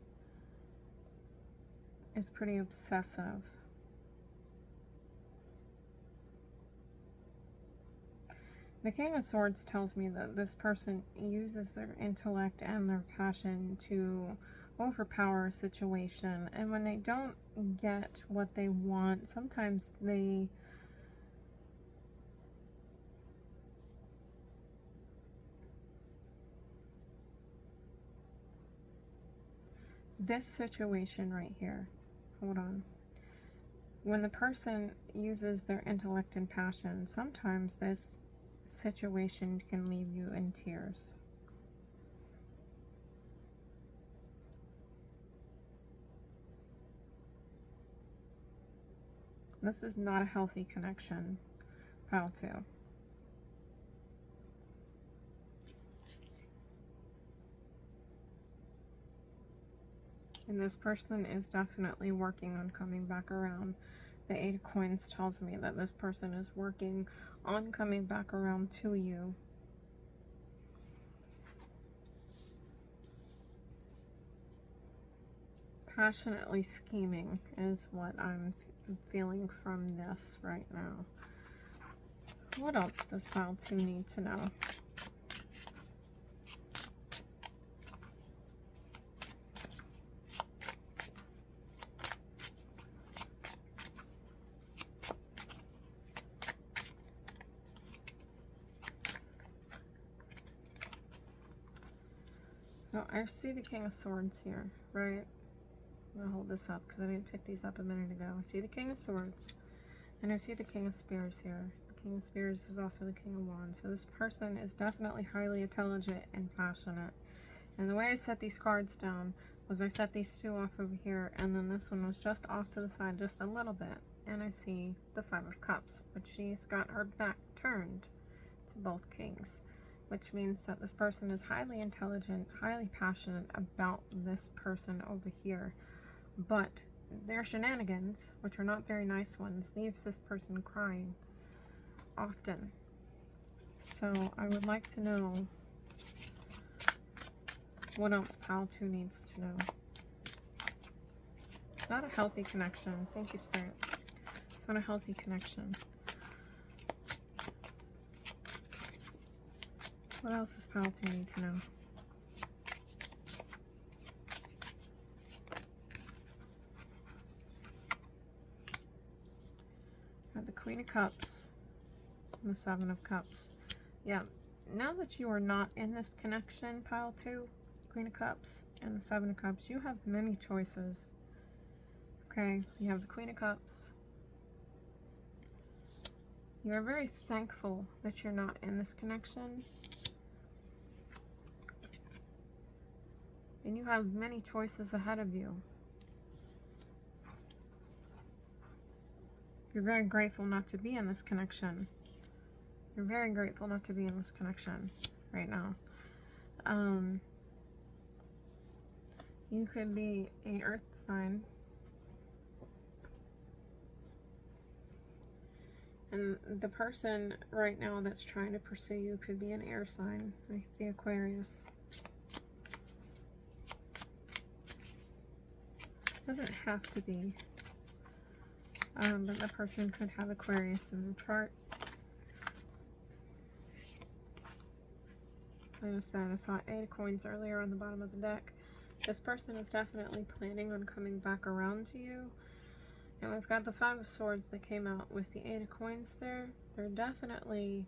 is pretty obsessive. The King of Swords tells me that this person uses their intellect and their passion to overpower a situation, and when they don't get what they want, sometimes they this situation right here, hold on. When the person uses their intellect and passion, sometimes this situation can leave you in tears. This is not a healthy connection, pile 2. And this person is definitely working on coming back around. The 8 of Coins tells me that this person is working on coming back around to you. Passionately scheming is what I'm feeling from this right now. What else does pile 2 need to know? So I see the King of Swords here, right? I'm going to hold this up because I didn't pick these up a minute ago. I see the King of Swords, and I see the King of Spears here. The King of Spears is also the King of Wands. So this person is definitely highly intelligent and passionate. And the way I set these cards down was I set these 2 off over here, and then this one was just off to the side just a little bit. And I see the 5 of Cups, but she's got her back turned to both kings, which means that this person is highly intelligent, highly passionate about this person over here. But their shenanigans, which are not very nice ones, leaves this person crying often. So I would like to know what else pile 2 needs to know. It's not a healthy connection. Thank you, Spirit. It's not a healthy connection. What else does pile 2 need to know? Got the Queen of Cups and the 7 of Cups. Yeah, now that you are not in this connection, pile 2, Queen of Cups and the 7 of Cups, you have many choices. Okay, you have the Queen of Cups. You are very thankful that you're not in this connection. And you have many choices ahead of you. You're very grateful not to be in this connection. You're very grateful not to be in this connection right now. You could be an earth sign. And the person right now that's trying to pursue you could be an air sign. I see Aquarius. Doesn't have to be. But the person could have Aquarius in the chart. Like I said, I saw 8 of Coins earlier on the bottom of the deck. This person is definitely planning on coming back around to you. And we've got the 5 of Swords that came out with the 8 of Coins there. They're definitely,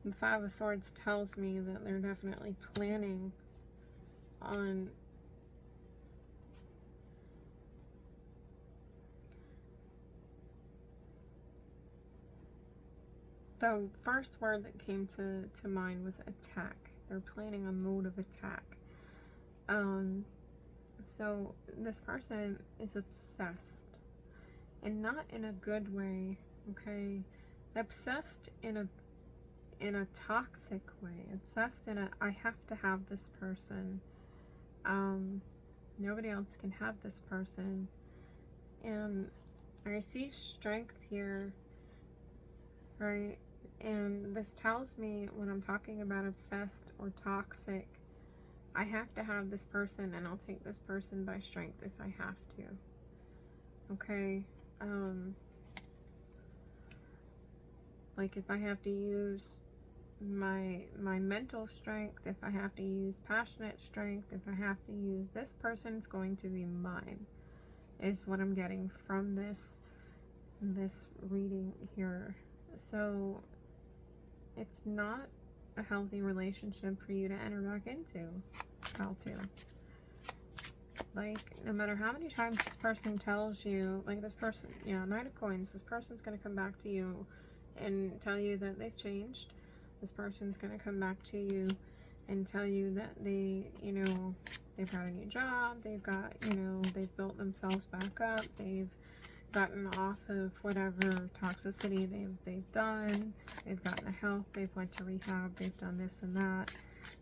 the 5 of Swords tells me that they're definitely planning on the first word that came to mind was attack. They're planning a mode of attack. So this person is obsessed, and not in a good way, okay? Obsessed in a toxic way. Obsessed in a, I have to have this person. Nobody else can have this person. And I see strength here, right? And this tells me when I'm talking about obsessed or toxic, I have to have this person, and I'll take this person by strength if I have to. Okay? Like if I have to use my mental strength, if I have to use passionate strength, if I have to use, this person's going to be mine, is what I'm getting from this reading here. So it's not a healthy relationship for you to enter back into, pile 2. Like, no matter how many times this person tells you, like this person, yeah, Knight of Coins, this person's going to come back to you and tell you that they've changed. This person's going to come back to you and tell you that they, you know, they've got a new job, they've got, you know, they've built themselves back up, they've gotten off of whatever toxicity they've done, they've gotten the health, they've went to rehab, they've done this and that.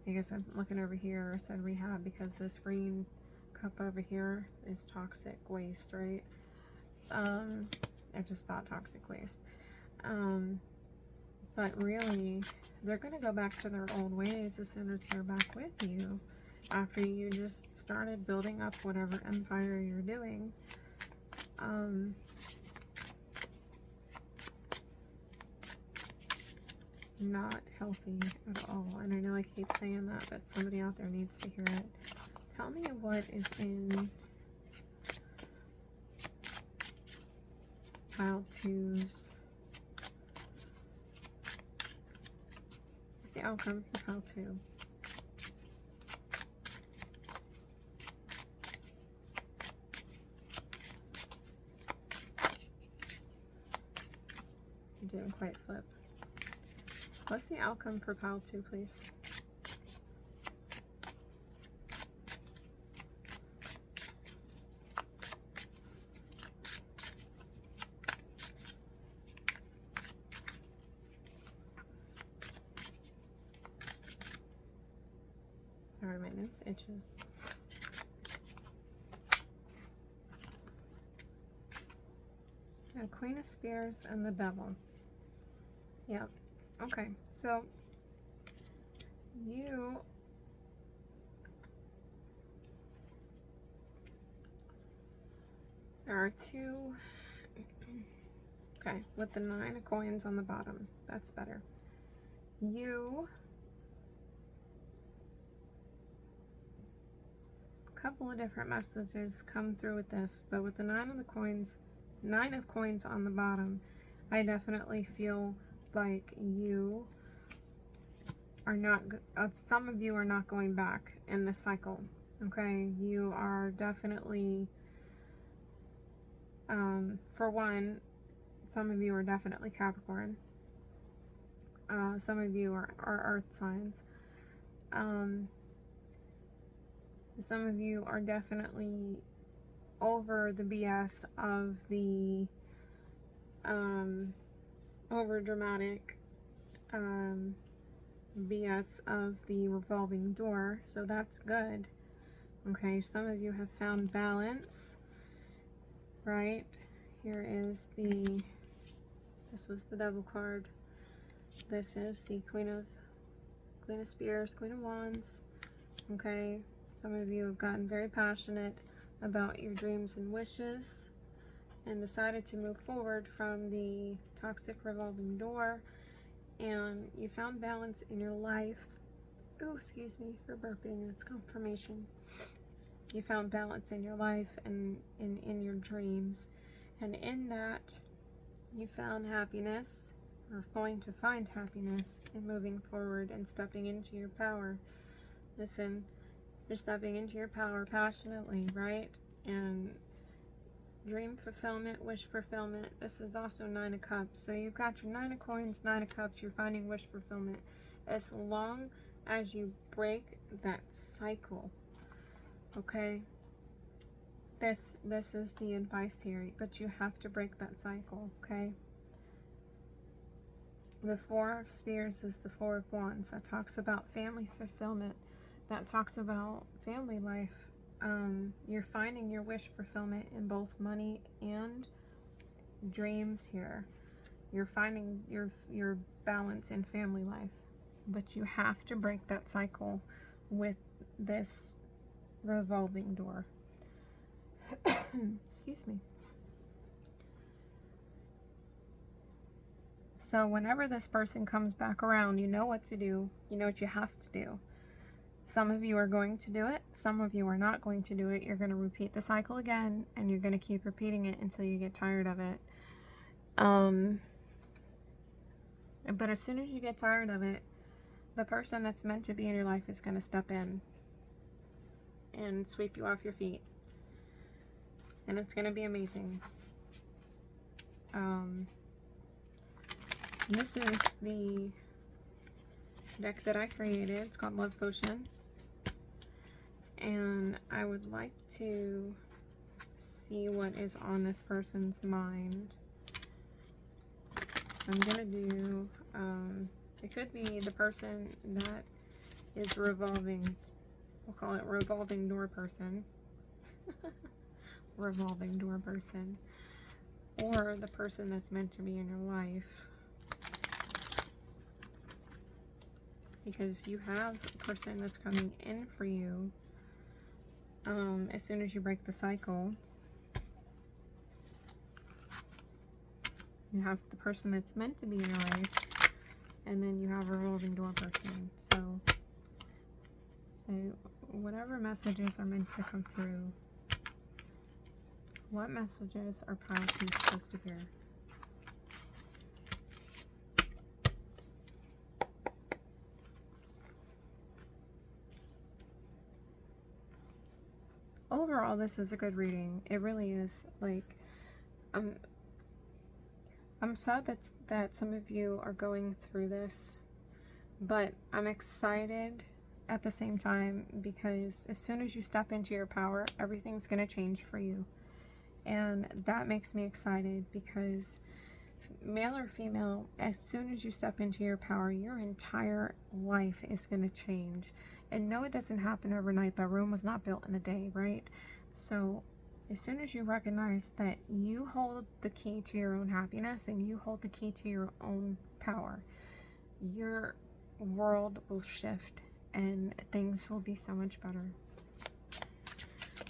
I guess I'm looking over here, I said rehab because this green cup over here is toxic waste, right? I just thought toxic waste. But really, they're going to go back to their old ways as soon as they're back with you, after you just started building up whatever empire you're doing. Not healthy at all. And I know I keep saying that, but somebody out there needs to hear it. Tell me what is in pile 2's. What's the outcome for pile 2? It didn't quite flip. What's the outcome for pile 2, please? Sorry, my nose itches. A Queen of Spears and the Devil. Yep. Okay, so you there are two. Okay, with the 9 of Coins on the bottom, that's better. You couple of different messages come through with this, but with the 9 of Coins on the bottom, I definitely feel like you are not, some of you are not going back in the cycle, okay? You are definitely, for one, some of you are definitely Capricorn. Some of you are earth signs. Some of you are definitely over the BS of the over dramatic BS of the revolving door, so that's good. Okay, some of you have found balance, right? Here is the, this was the Devil card. This is the Queen of Spears, Queen of Wands. Okay, some of you have gotten very passionate about your dreams and wishes and decided to move forward from the toxic revolving door, and you found balance in your life. Oh, excuse me for burping, it's confirmation. You found balance in your life and in your dreams, and in that you found happiness, or going to find happiness in moving forward and stepping into your power. Listen, you're stepping into your power passionately, right? And dream fulfillment, wish fulfillment. This is also 9 of Cups. So you've got your 9 of Coins, 9 of Cups. You're finding wish fulfillment. As long as you break that cycle, okay? This is the advice here, but you have to break that cycle, okay? The 4 of Spears is the 4 of Wands. That talks about family fulfillment. That talks about family life. You're finding your wish fulfillment in both money and dreams here. You're finding your balance in family life, but you have to break that cycle with this revolving door. Excuse me. So whenever this person comes back around, you know what to do. You know what you have to do. Some of you are going to do it. Some of you are not going to do it. You're going to repeat the cycle again, and you're going to keep repeating it until you get tired of it. But as soon as you get tired of it, the person that's meant to be in your life is going to step in. and sweep you off your feet. And it's going to be amazing. This is the deck that I created. It's called Love Potion. And I would like to see what is on this person's mind. I'm gonna do, it could be the person that is revolving. We'll call it revolving door person. Revolving door person. Or the person that's meant to be in your life. Because you have a person that's coming in for you as soon as you break the cycle. You have the person that's meant to be in your life, and then you have a revolving door person. So whatever messages are meant to come through, what messages are pile 2 supposed to hear? Overall, this is a good reading. It really is. Like, I'm sad that some of you are going through this, but I'm excited at the same time, because as soon as you step into your power, everything's going to change for you. And that makes me excited, because male or female, as soon as you step into your power, your entire life is going to change. And no, it doesn't happen overnight, but Rome was not built in a day, right? So as soon as you recognize that you hold the key to your own happiness and you hold the key to your own power, your world will shift and things will be so much better.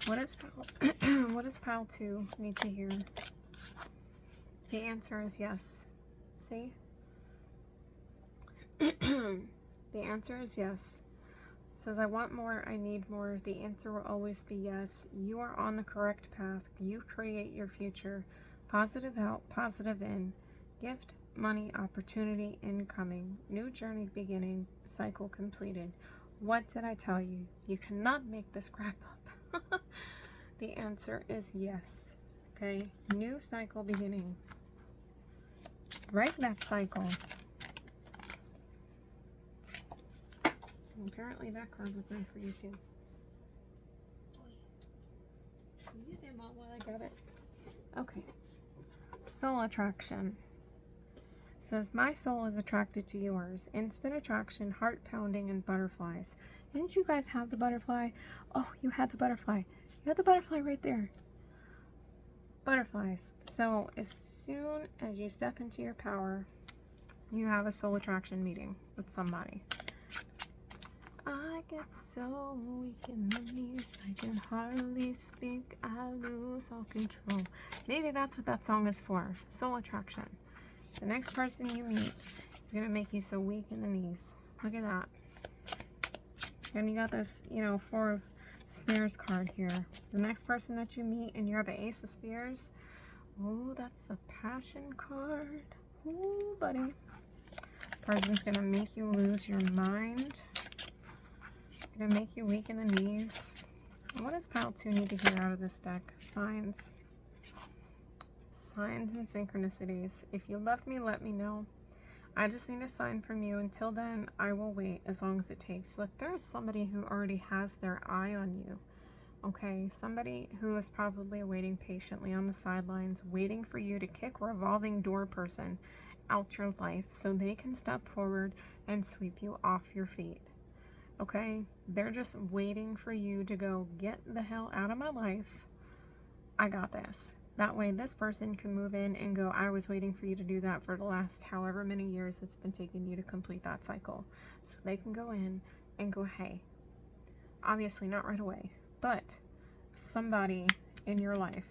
What does pile 2 need to hear? The answer is yes. See? The answer is yes. It says, I want more, I need more. The answer will always be yes. You are on the correct path. You create your future. Positive out, positive in. Gift, money, opportunity, incoming. New journey beginning. Cycle completed. What did I tell you? You cannot make this crap up. The answer is yes. Okay? New cycle beginning. Break that cycle. Apparently that card was meant for you too. Can you zoom out while I grab it? Okay. Soul attraction. It says, my soul is attracted to yours. Instant attraction, heart pounding, and butterflies. Didn't you guys have the butterfly? Oh, you had the butterfly. You had the butterfly right there. Butterflies. So as soon as you step into your power, you have a soul attraction meeting with somebody. I get so weak in the knees, I can hardly speak, I lose all control. Maybe that's what that song is for. Soul attraction. The next person you meet is going to make you so weak in the knees. Look at that. And you got this, 4 of Spears card here. The next person that you meet, and you're the Ace of Spears. Oh, that's the Passion card. Ooh, buddy. Person's going to make you lose your mind. Gonna make you weak in the knees. What does pile 2 need to hear out of this deck? Signs. Signs and synchronicities. If you love me, let me know. I just need a sign from you. Until then, I will wait as long as it takes. Look, there is somebody who already has their eye on you. Okay, somebody who is probably waiting patiently on the sidelines, waiting for you to kick revolving door person out your life so they can step forward and sweep you off your feet. Okay, they're just waiting for you to go, get the hell out of my life. I got this. That way this person can move in and go, I was waiting for you to do that for the last however many years it's been taking you to complete that cycle. So they can go in and go, hey, obviously not right away, but somebody in your life.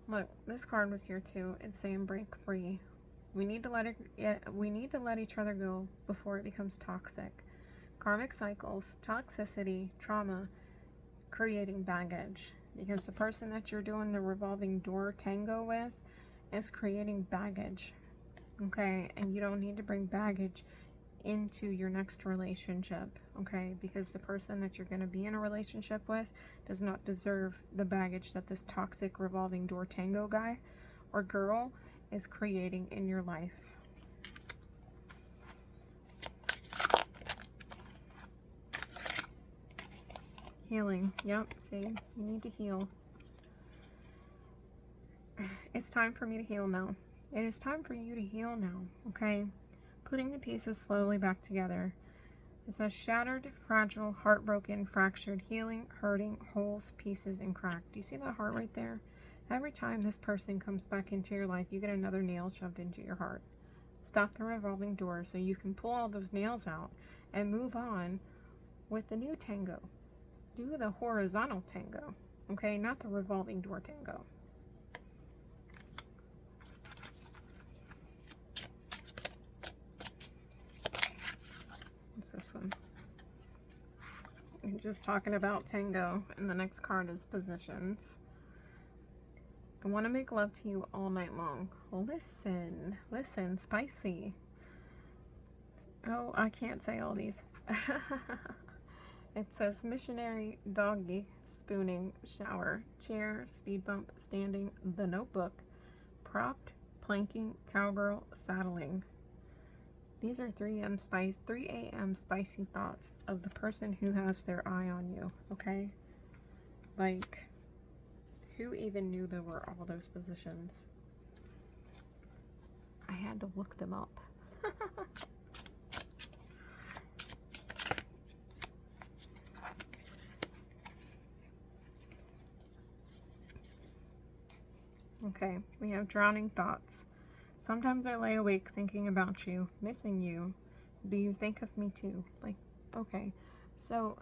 Look, this card was here too. It's saying break free. We need to let each other go before it becomes toxic. Karmic cycles, toxicity, trauma, creating baggage. Because the person that you're doing the revolving door tango with is creating baggage. Okay, and you don't need to bring baggage into your next relationship, okay? Because the person that you're going to be in a relationship with does not deserve the baggage that this toxic revolving door tango guy or girl is creating in your life. Healing. Yep, see, you need to heal. It's time for me to heal now. It is time for you to heal now, okay? Putting the pieces slowly back together. It says shattered, fragile, heartbroken, fractured, healing, hurting, holes, pieces, and cracked. Do you see that heart right there? Every time this person comes back into your life, you get another nail shoved into your heart. Stop the revolving door so you can pull all those nails out and move on with the new tango. Do the horizontal tango, okay? Not the revolving door tango. What's this one? I'm just talking about tango, and the next card is positions. I want to make love to you all night long. Listen, listen, spicy. Oh, I can't say all these. It says missionary, doggy, spooning, shower, chair, speed bump, standing, the notebook, propped, planking, cowgirl, saddling. These are 3 a.m. spicy thoughts of the person who has their eye on you, okay? Like, who even knew there were all those positions? I had to look them up. Okay, we have drowning thoughts. Sometimes I lay awake thinking about you, missing you. Do you think of me too? Like, okay, so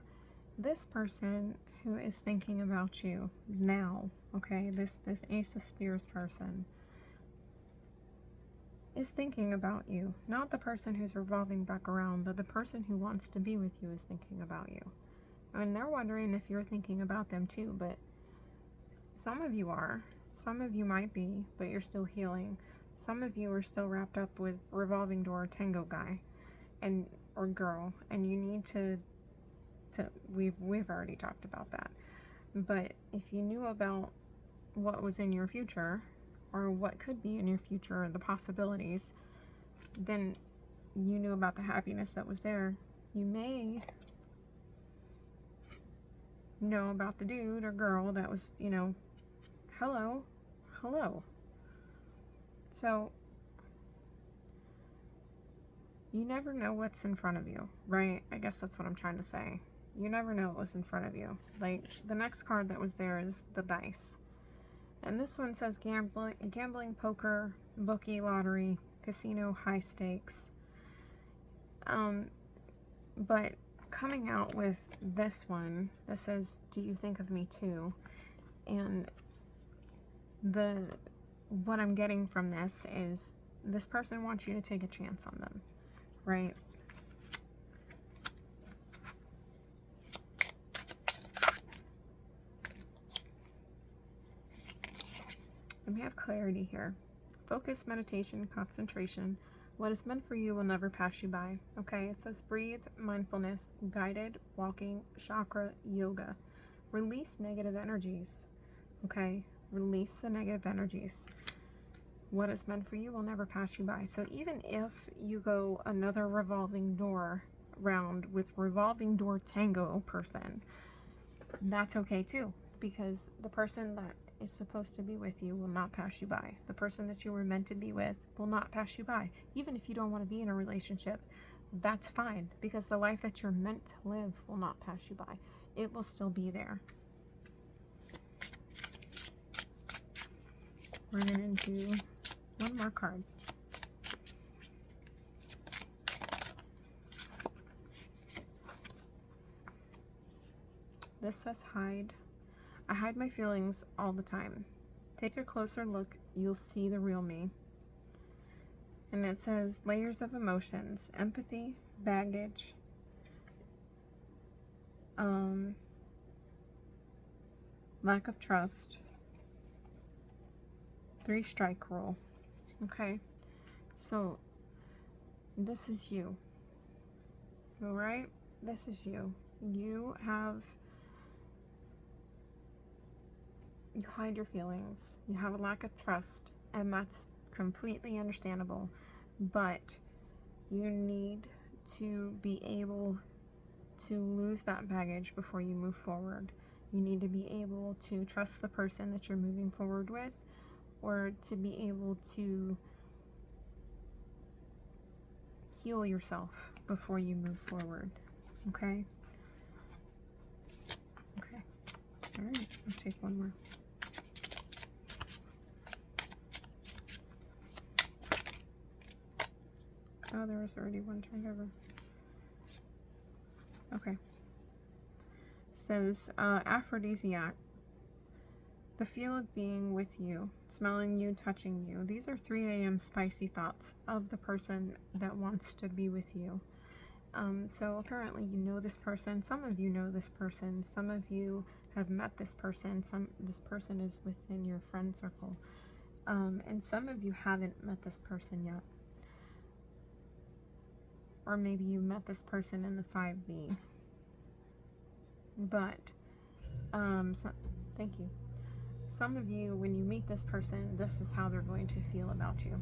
this person who is thinking about you now, okay, this Ace of Spears person is thinking about you. Not the person who's revolving back around, but the person who wants to be with you is thinking about you. And they're wondering if you're thinking about them too, but some of you are. Some of you might be, but you're still healing. Some of you are still wrapped up with revolving door tango guy and or girl, and you need to we've already talked about that. But if you knew about what was in your future or what could be in your future or the possibilities, then you knew about the happiness that was there. You may know about the dude or girl that was, you know, hello. So you never know what's in front of you, right? I guess that's what I'm trying to say. You never know what's in front of you. Like, the next card that was there is the dice. And this one says gambling, poker, bookie, lottery, casino, high stakes. But coming out with this one, this says, do you think of me too? And what I'm getting from this is this person wants you to take a chance on them, right? And we have clarity here. Focus, meditation, concentration. What is meant for you will never pass you by. Okay, it says breathe, mindfulness, guided, walking, chakra, yoga. Release negative energies. Okay, release the negative energies. What is meant for you will never pass you by. So even if you go another revolving door round with revolving door tango person, that's okay too, because the person that is supposed to be with you will not pass you by. The person that you were meant to be with will not pass you by. Even if you don't want to be in a relationship, that's fine, because the life that you're meant to live will not pass you by. It will still be there. We're going to do one more card. This says hide. I hide my feelings all the time. Take a closer look, you'll see the real me. And it says layers of emotions, empathy, baggage, lack of trust, 3-strike rule. Okay, so this is you. All right, this is you. You hide your feelings. You have a lack of trust, and that's completely understandable. But you need to be able to lose that baggage before you move forward. You need to be able to trust the person that you're moving forward with, or to be able to heal yourself before you move forward. Okay? Okay. All right, I'll take one more. Oh, there was already one turned over. Okay. Says, aphrodisiac. The feel of being with you, smelling you, touching you. These are 3 a.m. spicy thoughts of the person that wants to be with you. So apparently you know this person. Some of you know this person. Some of you have met this person. This person is within your friend circle. And some of you haven't met this person yet. Or maybe you met this person in the 5B. But, thank you. Some of you, when you meet this person, this is how they're going to feel about you.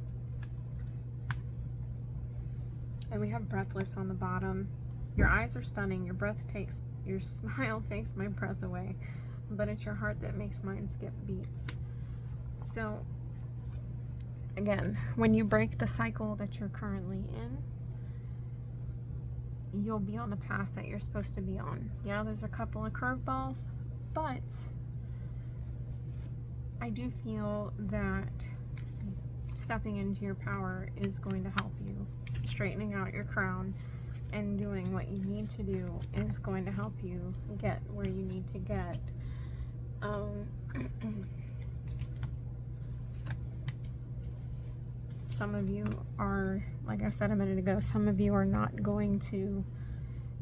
And we have breathless on the bottom. Your eyes are stunning. Your smile takes my breath away. But it's your heart that makes mine skip beats. So, again, when you break the cycle that you're currently in, you'll be on the path that you're supposed to be on. Yeah, there's a couple of curveballs, but I do feel that stepping into your power is going to help you. Straightening out your crown and doing what you need to do is going to help you get where you need to get. Some of you are, like I said a minute ago, some of you are not going to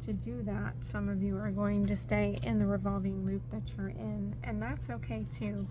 do that. Some of you are going to stay in the revolving loop that you're in, and that's okay too.